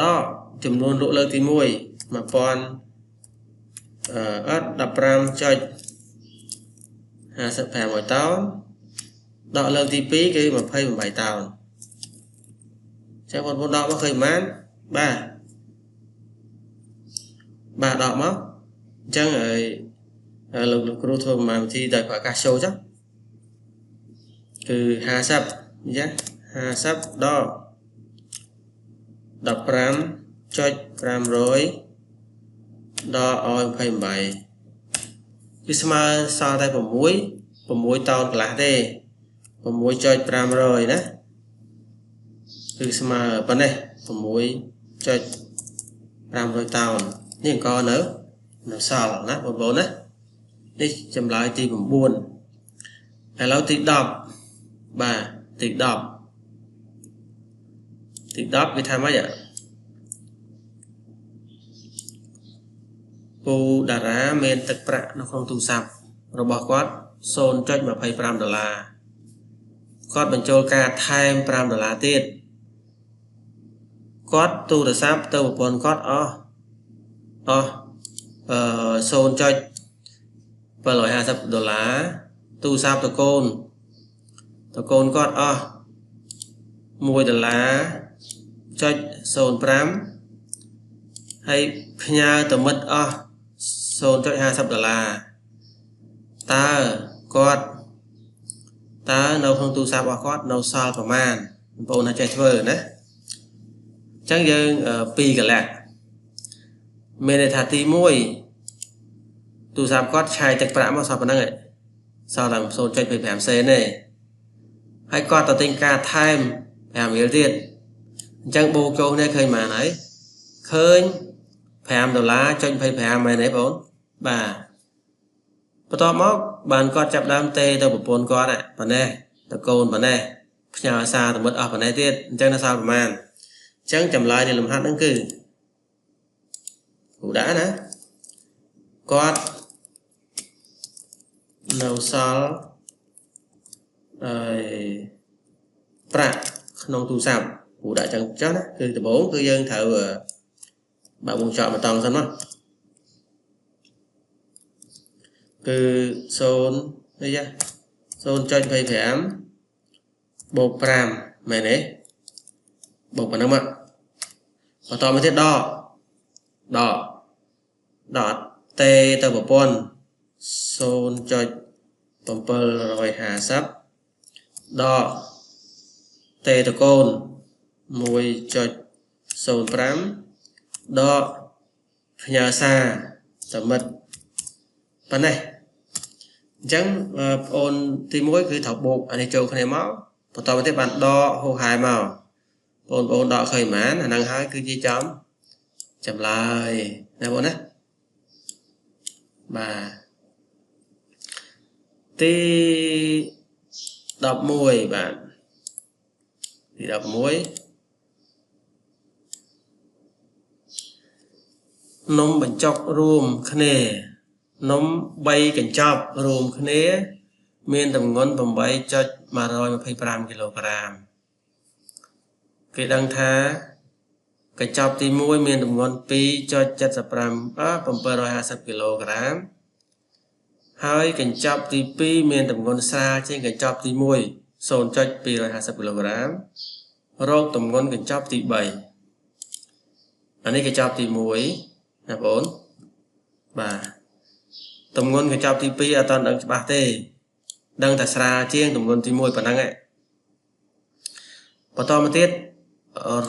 ដកចំនួនលក់លើកទី1 1000 15.55 តោនដកលើកទី2គឺ28តោនចឹងបងប្អូនដកមកឃើញប៉ុន្មានបាទដកមកអញ្ចឹងហើយលោកគ្រូធ្វើប្រមាណវិធីដោយប្រកាសចូលចុះគឺ50ចា50ដក 15.500 ដកឲ្យ28គឺស្មើសល់តែ6តោនកន្លះទេ 6.500 ណាគឺស្មើប៉ុណ្ណេះ 6.500 តោននេះអង្គនៅសល់ណាបងប្អូនណានេះចម្លើយទី9ឥឡូវទី10បាទទី10វាថាម៉េចពូតារាមានទឹកប្រាក់នៅក្នុងទូរស័ព្ទរបស់គាត់ $0.25 គាត់បញ្ចូលការថែម$5ទៀតគាត់ទូរស័ព្ទទៅប្រព័ន្ធគាត់អស់$0.750 ទូរស័ព្ទតកូនគាត់អស់$1.05 ហើយផ្ញើទៅមិត្តអស់$0.50 តើនៅក្នុងទូរស័ព្ទរបស់គាត់នៅសល់ប្រមាណបងប្អូនអាចចេះធ្វើណាអញ្ចឹងយើង2កលៈមានន័យថាទី1ទូរស័ព្ទគាត់ឆាយទឹកប្រាក់មកសល់ប៉ុណ្្នឹងឯងសល់តែ 0.25 សេនទេហើយគាត់ទៅទិញការថែម5រៀលទៀតអញ្ចឹងបូកចូលគ្នាឃើញប៉ុន្មានហើយឃើញ$5.25 មែនទេបងបាទបន្ទាប់មកបានគាត់ចាប់ដើមទេទៅប្រពន្ធគាត់ប៉ុណ្ណេះតកូនប៉ុណ្ណេះផ្ញើសារទៅមិត្តអស់ប៉ុណ្ណេះទៀតអញ្ចឹងនៅសល់ប្រមាណអញ្ចឹងចម្លើយនៃលំហាត់ហ្នឹងគឺឧដាហរណ៍ណាគាត់នៅសល់ប្រាក់ក្នុងទូរស័ព្ទឧដាហរណ៍ចឹងចុះណាគឺដំបូងគឺយើងត្រូវបើកវងចោលមកតង់សិនមកគឺ0នេះចា 0.25 បូក5មែនទេបូកប៉ុណ្ណឹងមកបន្តមកទៀតដកទេទៅប្រព័ន្ធ 0.750 ដកទេតកូន 1.05 ដកផ្ញើសារទៅមិត្តប៉ុណ្ណេះអញ្ចឹងបងប្អូនទី1គឺត្រូវបូកអានេះចូលគ្នាមកបន្តមកទៀតបានដកហូរហែមកបងប្អូនដកឃើញប៉ុន្មានអាហ្នឹងហើយគឺជាចម្លើយណាបងណាបាទទី11បាទទី11នំបញ្ចុករួមគ្នានំ3កញ្ចប់រួមគ្នាមានទម្ងន់ 8.125 គីឡូក្រាមគេដឹងថាកញ្ចប់ទី1មានទម្ងន់ 2.750 គីឡូក្រាមហើយកញ្ចប់ទី2មានទម្ងន់ស្រាលជាងកញ្ចប់ទី1 0.250 គីឡូក្រាមរកទម្ងន់កញ្ចប់ទី3អានេះកញ្ចប់ទី1ណាបងបាទទម្ងន់កញ្ចប់ទី2អត់ទាន់ដឹងច្បាស់ទេដឹងតែស្រាលជាងទម្ងន់ទី1ប៉ុណ្ណឹងឯងបន្តមកទៀត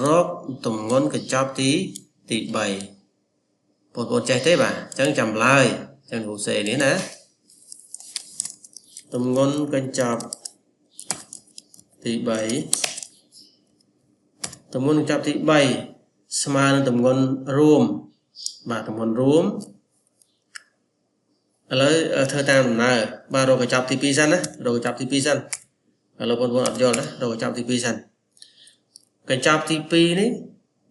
រកទម្ងន់កញ្ចប់ទី3បងប្អូនចេះទេបាទអញ្ចឹងចម្លើយអញ្ចឹងគ្រូសេនេះណាទម្ងន់កញ្ចប់ទី3ទម្ងន់កញ្ចប់ទី3ស្មើនឹងទម្ងន់រួមបាទទម្ងន់រួមឥឡូវធ្វើតាមដំណើរបាទរកកញ្ចប់ទី2សិនណារកកញ្ចប់ទី2សិនឥឡូវបងប្អូនអត់យល់ណារកកញ្ចប់ទី2សិនកញ្ចប់ទី2នេះ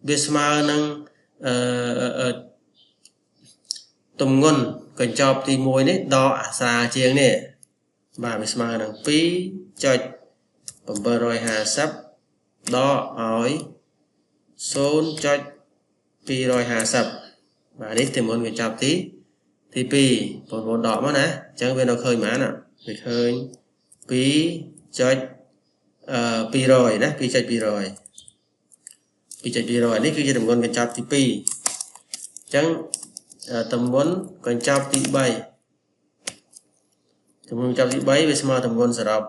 វាស្មើនឹងទម្ងន់កញ្ចប់ទី1នេះដកអាស្រាលជាងនេះបាទវាស្មើនឹង 2.750 ដកឲ្យ 0.25 250បាទនេះទម្ងន់កញ្ចប់ទី2បងប្អូនដកមកណាអញ្ចឹងវានៅឃើញប៉ុន្មានវាឃើញ 2.200 ណា 2.200 នេះគឺជាទម្ងន់កញ្ចប់ទី2អញ្ចឹងទម្ងន់កញ្ចប់ទី3ទម្ងន់កញ្ចប់ទី3វាស្មើទម្ងន់សរុប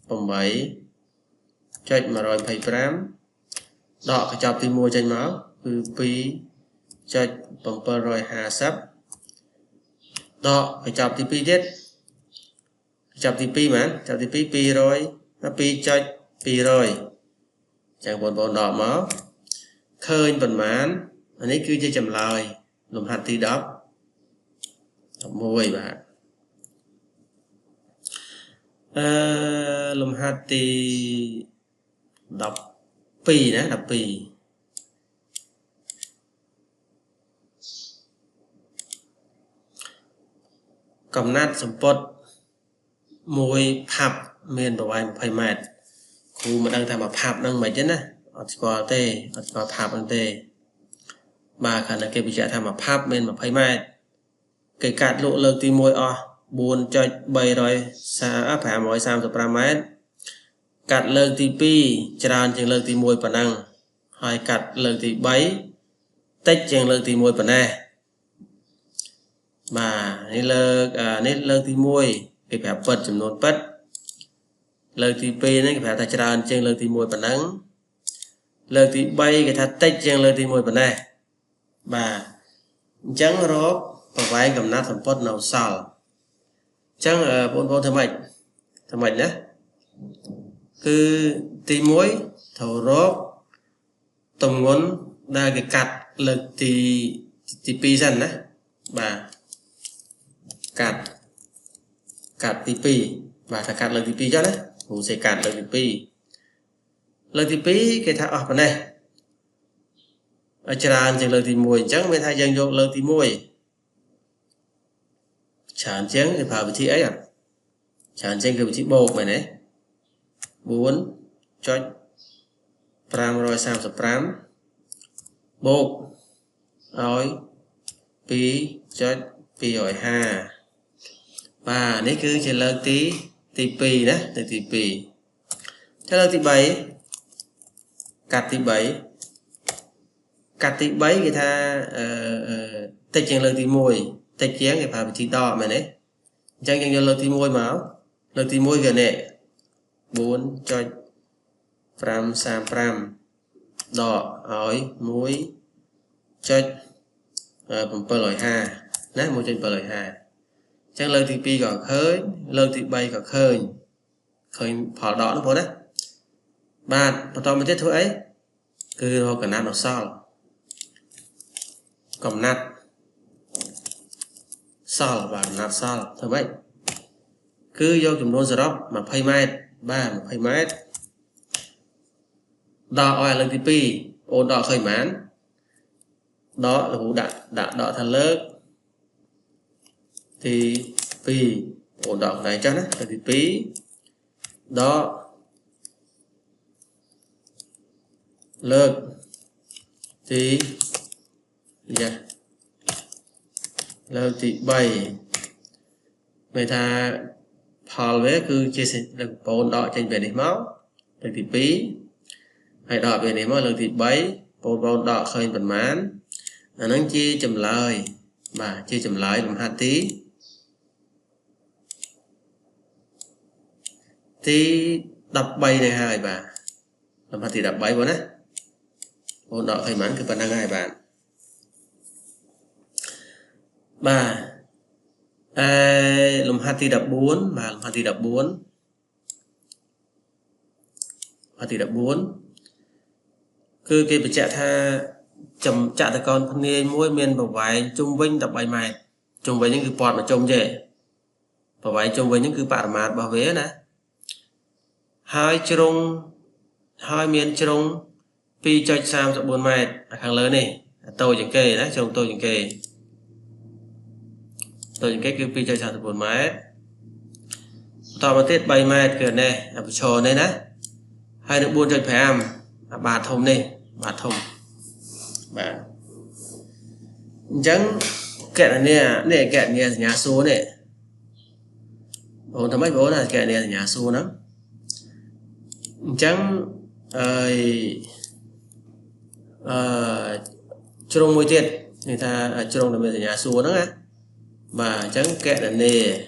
8.125 ដកកញ្ចប់ទី1ចេញមកគឺ 2.750 ដកកញ្ចប់ទី2ទៀតកញ្ចប់ទី2មែនកញ្ចប់ទី2 2.200 ចឹងបងប្អូនដកមកឃើញប៉ុន្មានអានេះគឺជាចម្លើយលំហាត់ទី11បាទលំហាត់ទី12ណា12កំណាត់សម្ពត់មួយផាប់មានប្រវែង20ម៉ែត្រគ្រូមិនដឹងថាមកផាប់ហ្នឹងមិនទេណាអត់ស្គាល់ទេអត់ស្គាល់ផាប់ហ្នឹងទេបាទខណៈគេបញ្ជាក់ថាមកផាប់មាន20ម៉ែត្រគេកាត់លក់លើកទី1អស់ 4.535 ម៉ែត្រកាត់លើកទី2ច្រើនជាងលើកទី1ប៉ុណ្ណឹងហើយកាត់លើកទី3តិចជាងលើកទី1ប៉ុណ្ណេះបាទនេះលើកទី1គេប្រាប់ពិតចំនួនពិតលើកទី2នេះគេប្រាប់ថាច្រើនជាងលើកទី1ប៉ុណ្ណឹងលើកទី3គេថាតិចជាងលើកទី1ប៉ុណ្ណេះបាទអញ្ចឹងរកប្រវែងកំណាត់សម្ពត់នៅសល់អញ្ចឹងបងប្អូនធ្វើម៉េចណាគឺទី1ត្រូវរកទម្ងន់ដែលគេកាត់លើកទី2សិនណាបាទកាត់ទី2បាទថាកាត់លើកទី2ចុះណាគ្រូសេកាត់លើកទី2លើកទី2គេថាអស់ប៉ុណ្ណេះច្រើនជាងលើកទី1អញ្ចឹងមានថាយើងយកលើកទី1ច្រើនជាងគេប្រើវិធីអីច្រើនជាងគឺវិធីបូកមែនទេ 4.535 បូកឲ្យ 2.250 បាទនេះគឺជាលើកទី2ណាលើកទី2ចុះលើកទី3កាត់ទី3គេថាតិចជាងលើកទី1តិចជាងគេប្រើវិធីដកមែនទេអញ្ចឹងយើងយកលើកទី1មកលើកទី1គឺនេះ 4.535 ដកឲ្យ 1.750 ណា 1.750 អញ្ចឹងលើកទី2ក៏ឃើញលើកទី3ក៏ឃើញផលដកនោះបងណាបាទបន្តមកទៀតធ្វើអីគឺរកកំណាត់នៅសល់កំណាត់សល់បាទកំណាត់សល់ធ្វើម៉េចគឺយកចំនួនសរុប20ម៉ែត្របាទ20ម៉ែត្រដកឲ្យលើកទី2អូនដកឃើញប៉ុន្មានដកលោកគ្រូដាក់ដកថាលើកទី2អូនដកខ្លួនឯងចាស់ណាលើកទី2ដកលើកទីលើកទី3មានថាផលវាគឺជាលើកបូនដកចេញពីនេះមកលើកទី2ហើយដកពីនេះមកលើកទី3បូនដកឃើញប៉ុន្មានអាហ្នឹងជាចម្លើយបាទជាចម្លើយលំហាត់ទី13នេះហើយបាទលំហាត់ទី13បងណាបូនដកឃើញប៉ុន្មានគឺប៉ុណ្្នឹងហើយបាទលំហាត់ទី14បាទលំហាត់ទី14គឺគេបញ្ជាក់ថាចតុកោណភ្នាយមួយមានប្រវែងជុំវិញ13ម៉ែត្រជុំវិញហ្នឹងគឺព័ទ្ធមកជុំទេប្រវែងជុំវិញហ្នឹងគឺបរិមាត្ររបស់វាណាហើយជ្រុងហើយមានជ្រុង 2.34 ម៉ែត្រខាងលើនេះតូចជាងគេណាជ្រុងតូចជាងគេគឺ 2.34 ម៉ែត្របន្តមកទៀត3ម៉ែត្រគឺនេះប្រឈរនេះណាហើយនឹង 4.5 អាបាតធំនេះបាទធំបាទ chẳng kẹt nè kẹt nè nhà số nè ổn thầm mấy bố là kẹt nè nhà số lắm chẳng trong môi tiết người ta trong là mình nhà số đó á mà chẳng kẹt là nè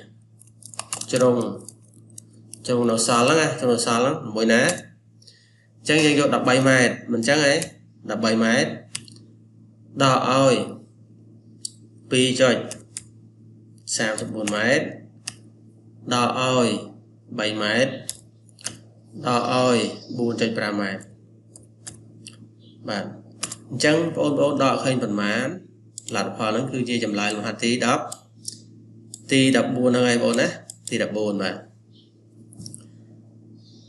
trong nó xa lắm á trong nó xa lắm mỗi ná chẳng dân cho đập bay mệt mình chẳng ấy đập bay mệt đỏ ơi pi cho 34 mét đo ơi 7 mét đo ơi 4.5 mét bạn chẳng ôn đo khơi phần má là phò nó cứ chia chậm lại một hạt tí đắp tí đập buồn ngay bốn á tí đập buồn mà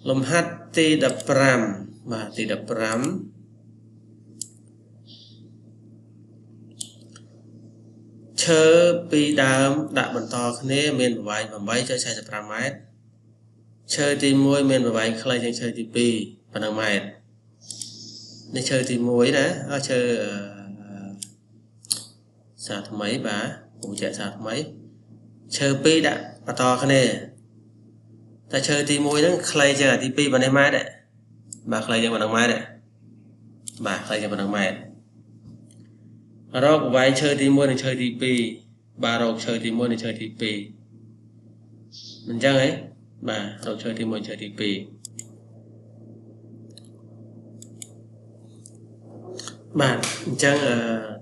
lùm hát tí đập ram mà tí đập ram chơi pi đám đã bận to khné miền vài và mấy chơi sai 15 mét chơi thì môi miền và vài khai chơi thì pi và nằm mét để chơi thì môi đó chơi sao thằng mấy bà cũng chạy sao thằng mấy chơi pi đã bận to khné ta chơi thì môi nó khai chơi thì pi và nằm mét đấy bà khai chơi và nằm mét đấy bà khai chơi và nằm mét rồi vài chơi thì mua thì chơi thì pi bà rồi chơi thì mua thì chơi thì pi mình chẳng ấy bà rồi chơi thì mua chơi thì pi bạn chẳng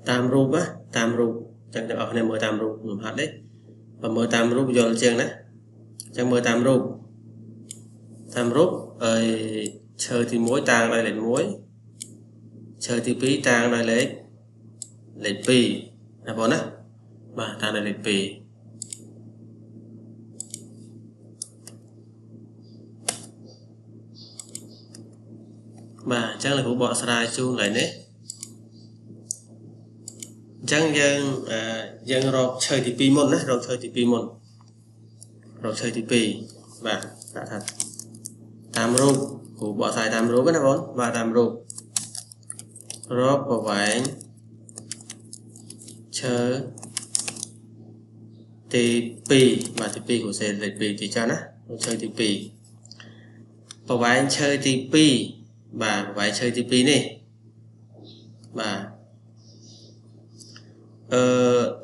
tam rúp á tam rúp chẳng được ở này mới tam rúp mình hát đấy và mới tam rúp vô chương đấy chẳng mới tam rúp chơi thì muối tàng lại lên muối chơi thì pi tàng lại lấy lên pi là bốn á mà ta là lên pi mà chắc là cũng bỏ sai chuông lại đấy chẳng dân rồi chơi thì pi môn đấy rồi chơi thì pi môn rồi chơi thì pi và đã thật tam rúp cũng bỏ sai tam rúp cái bốn và tam rúp rồi của vậy chơi thì pi và thì pi của sẽ là pi thì cho nó chơi thì pi và vài chơi thì pi và vài chơi thì pi này và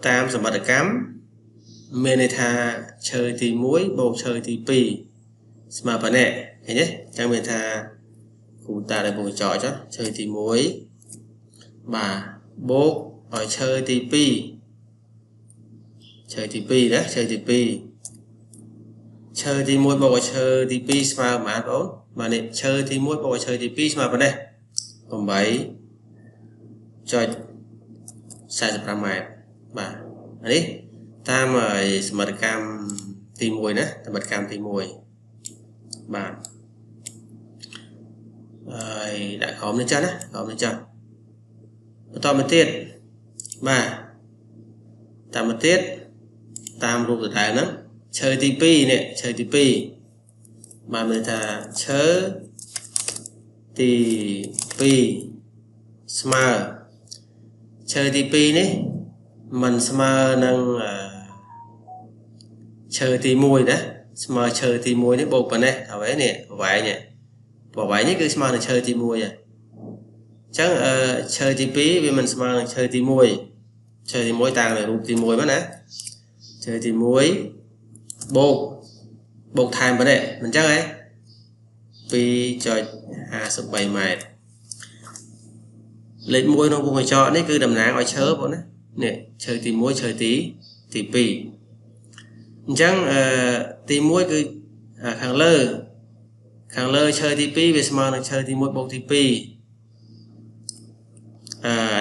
tam sản vật cắm mình tha chơi thì muối bầu chơi thì pi mà vấn đề thế nhé chẳng mình tha cụ ta là bầu trò cho chơi thì muối và bố ở chơi thì pi đó chơi thì pi chơi thì muối bầu chơi thì pi mà mát bốn mà này chơi thì muối bầu chơi thì pi mà vấn đề còn bảy cho sai 15 mét và đấy ta mời mật cam tìm mùi nữa mật cam tìm mùi và đã khóm lên chân á khóm lên chân to một tiết mà tam một tiết tam rụp từ thái lắm chơi tí nè chơi tí pi mà mình thà chơi tí pi smart chơi tí pi này mình smart năng chơi tí mùi đó smart chơi tí mùi đấy bộ phần này ở đấy nè vải nhỉ bỏ vải nhất cứ smart là chơi tí mùi à chắc chơi tí pi vì mình smart là chơi tí mùi tàng để rụp tí mùi mất nè chơi tí muối bột thàm vấn đề mình chắc ấy pi cho 27 mét lên muối nó cũng phải cho đấy cứ đầm ná ngoài chớ bọn đấy nè chơi tí muối chơi tí pi chẳng tí muối cứ kháng lơ chơi tí pi về smart là chơi tí muối bột tí pi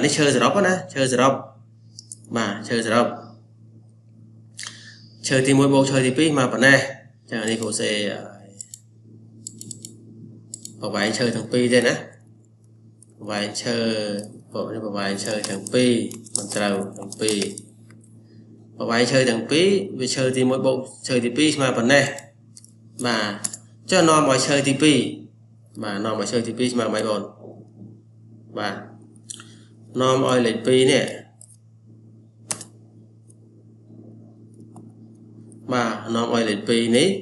nó chơi rồi đó nè chơi rồi đó mà chơi rồi đó chơi thì mỗi bộ chơi thì pi mà vấn đề chẳng đi cô sẽ có vài chơi thằng pi đây nè vài chơi bộ như vài chơi thằng pi mình trâu thằng pi và vài chơi thằng pi vì chơi thì mỗi bộ chơi thì pi mà vấn đề mà cho nó mọi chơi thì pi mà nó mọi chơi thì pi mà mấy bọn và nó mọi lấy pi nè bà nó ngoài lịch pi ní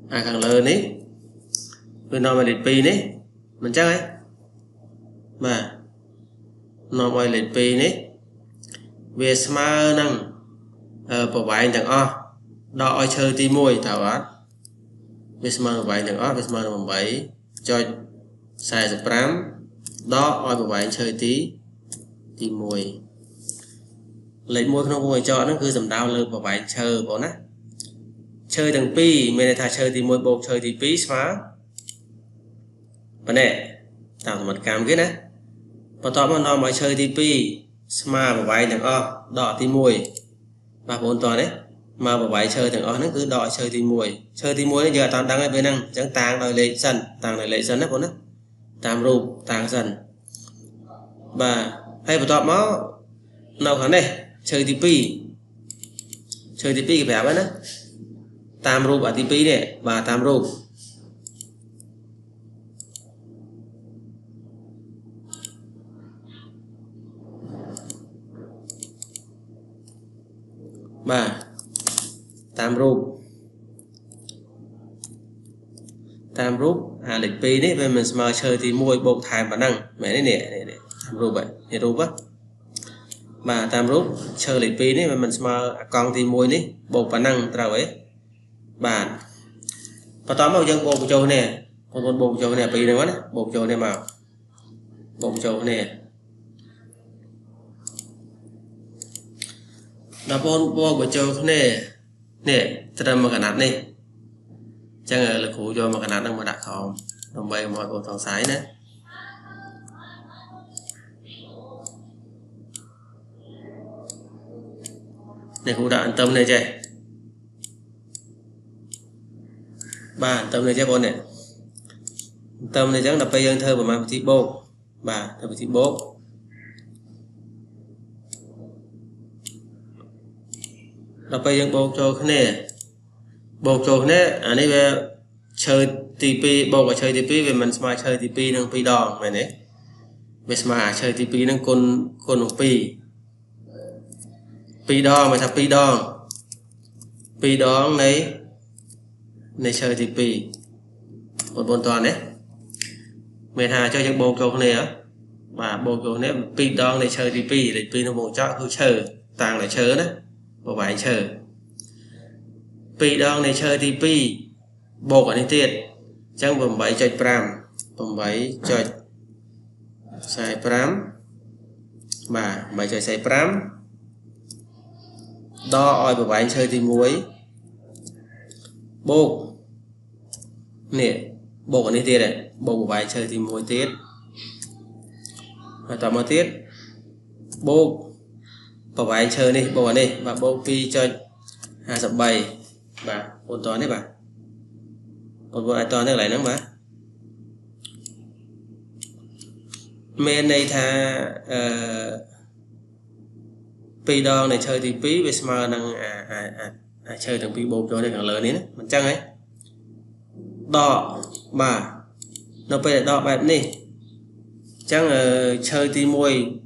càng lớn ní vì nó ngoài lịch pi ní mình chắc ấy bà nó ngoài lịch pi ní về smart năng bảo vệ chẳng đo chơi tí môi thảo á về smart bảo vệ chẳng về smart bảo vệ cho xài được pram đó bảo vệ chơi tí môi lấy môi không ngồi cho nó cứ dầm đau lơ bảo vệ chơi bỏ nè chơi thằng pi mình thà chơi tí môi bộ chơi tí pi smart vấn đề tạo một cảm cái nè và tóm mà nó mới chơi tí pi smart bảo vệ chẳng đỏ tí môi và bốn toàn đấy mà bảo vệ chơi thằng nó cứ đòi chơi tí mùi giờ toàn đang ở bên năng chẳng tàng đòi lệ sân tàng này lệ sân đấy bốn đó tam rùm tàng sân và hay bảo tọa máu nào khẳng này chơi tí pi cái vẻ đó tam rùm ở tí pi này và tam rùm và tam rúp lịch pi đấy về mình mà chơi thì môi bộ thải bản năng mẹ đấy nè tam rúp vậy thì rúp á mà tam rúp chơi lịch pi đấy mình mà con thì môi đấy bộ bản năng tao ấy bản và tóm vào dân bộ châu nè con bộ châu nè pi nữa bộ châu này màu bộ châu nè đó bộ châu nè thật mà cả nát này chẳng là cụ cho mà cả nát đang mà đặt không đồng bay mọi bộ thằng sái nữa này cụ đã an tâm này chơi ba an tâm này chơi con này tâm này chẳng là bây giờ thơ mà thị bố ba thơ thị bố là bây giờ bộ cho cái này bộ cho này anh ấy về chơi TP bộ và chơi TP về mình mà chơi TP năng pi đòn vậy đấy về mà chơi TP năng con một pi đòn mà thằng pi đòn này chơi TP một bốn toàn đấy mình hà cho những bộ cho này á và bộ cho này pi đòn này chơi TP để pi nó bộ cho cứ chờ tàng lại chờ đấy bộ bài chờ pi đòn này chơi thì pi bộ ở đây tiệt chẳng bấm bảy chơi pram bấm bảy chơi xài pram mà bảy chơi xài pram đo oi bấm bảy chơi thì muối bộ nè bộ ở đây tiệt này bộ bài chơi thì muối tiết và tao mà tiết bộ bảo bài chơi đi bộ này và bộ pi chơi 57 và ôn toán đấy bà một bộ ai toán này lại nữa mà men này tha pi đo này chơi thì pi về smart năng chơi thằng pi bộ cho này càng lớn đấy mình chăng ấy đo mà nó phải đo bài này chăng chơi thì môi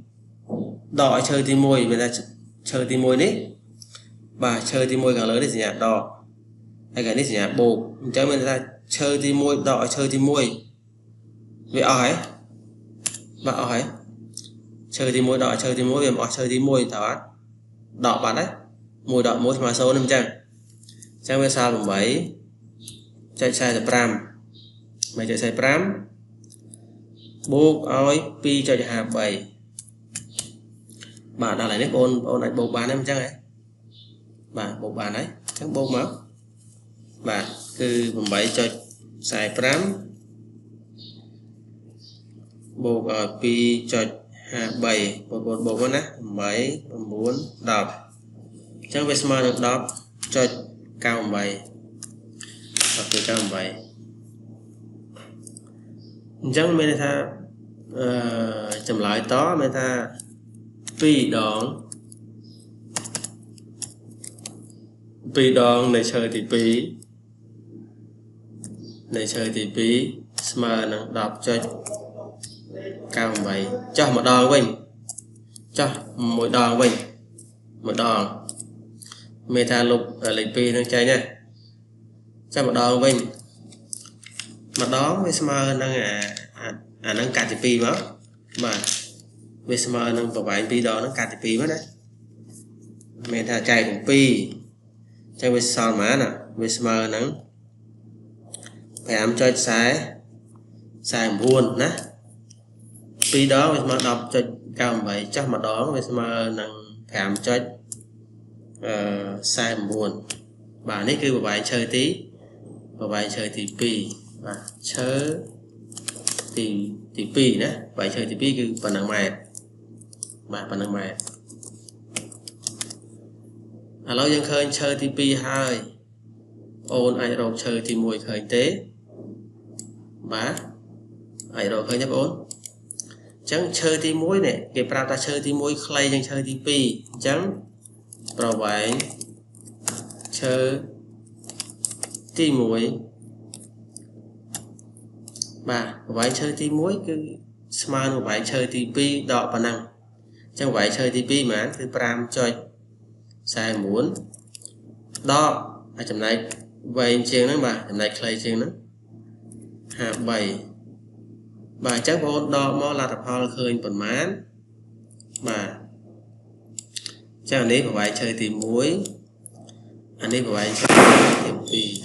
đỏ chơi thì môi người ta chơi thì môi đấy và chơi thì môi càng lớn thì gì nhỉ đỏ hay cái này gì nhỉ bồ cho người ta chơi thì môi đỏ chơi thì môi vậy ấy và ấy chơi thì môi đỏ chơi thì môi về mọi chơi thì môi thảo đỏ bạn đấy môi đỏ môi mà sâu năm trang về sao bằng 7 chạy sai là pram mày chạy sai pram buộc oi pi cho hạ 7 bạn đã lại đấy ôn lại bộ bàn em chắc ấy bạn bộ bàn đấy chắc bộ máu bạn cứ bằng 7 cho xài pram bộ pi cho hạ 7 bộ con á 7 4 đọc chắc về smart được đọc cho cao 7 hoặc từ cao 7 chắc mình ta chấm lại tó mình ta pi đòn này chơi thì pi smart năng đọc cho cao 7 cho một đòn mình cho mỗi đòn mình một đòn meta lục ở lịch pi đang chơi nha cho một đòn mình mà đó với smart đang đang cắt pi mà với smart đang bảo vệ pi đó nó cắt pi mất đấy meta chạy cùng pi chạy với sao mà nè với smart nắng phải cho sai buồn nè pi đó với smart đọc cho cao vậy chắc mà đó với smart năng phải cho sai buồn bà này cứ bài chơi tí và bài chơi thì pi và chơi thì pi nè bài chơi thì pi cứ phần năng mày và phần năng mày lâu dân khơi chơi thì pi hai ôn ai rồi chơi thì mùi khởi tế bá ai rồi khơi nhấp ôn chẳng chơi thì muối này cái ta chơi thì muối clay chẳng chơi thì pi chẳng rồi vậy chơi tí muối bà vậy chơi tí muối cứ smart một vậy chơi tí pi đọ bản năng chẳng vậy chơi tí pi mà cứ pram chơi sai muốn đó ở trong này vậy chiên nó bà trong này clay chiên nó hạ 7 bà chắc vô đo mò là tập ho khơi phần mán bà chắc anh ấy phải chơi tìm muối anh ấy phải chơi tìm pi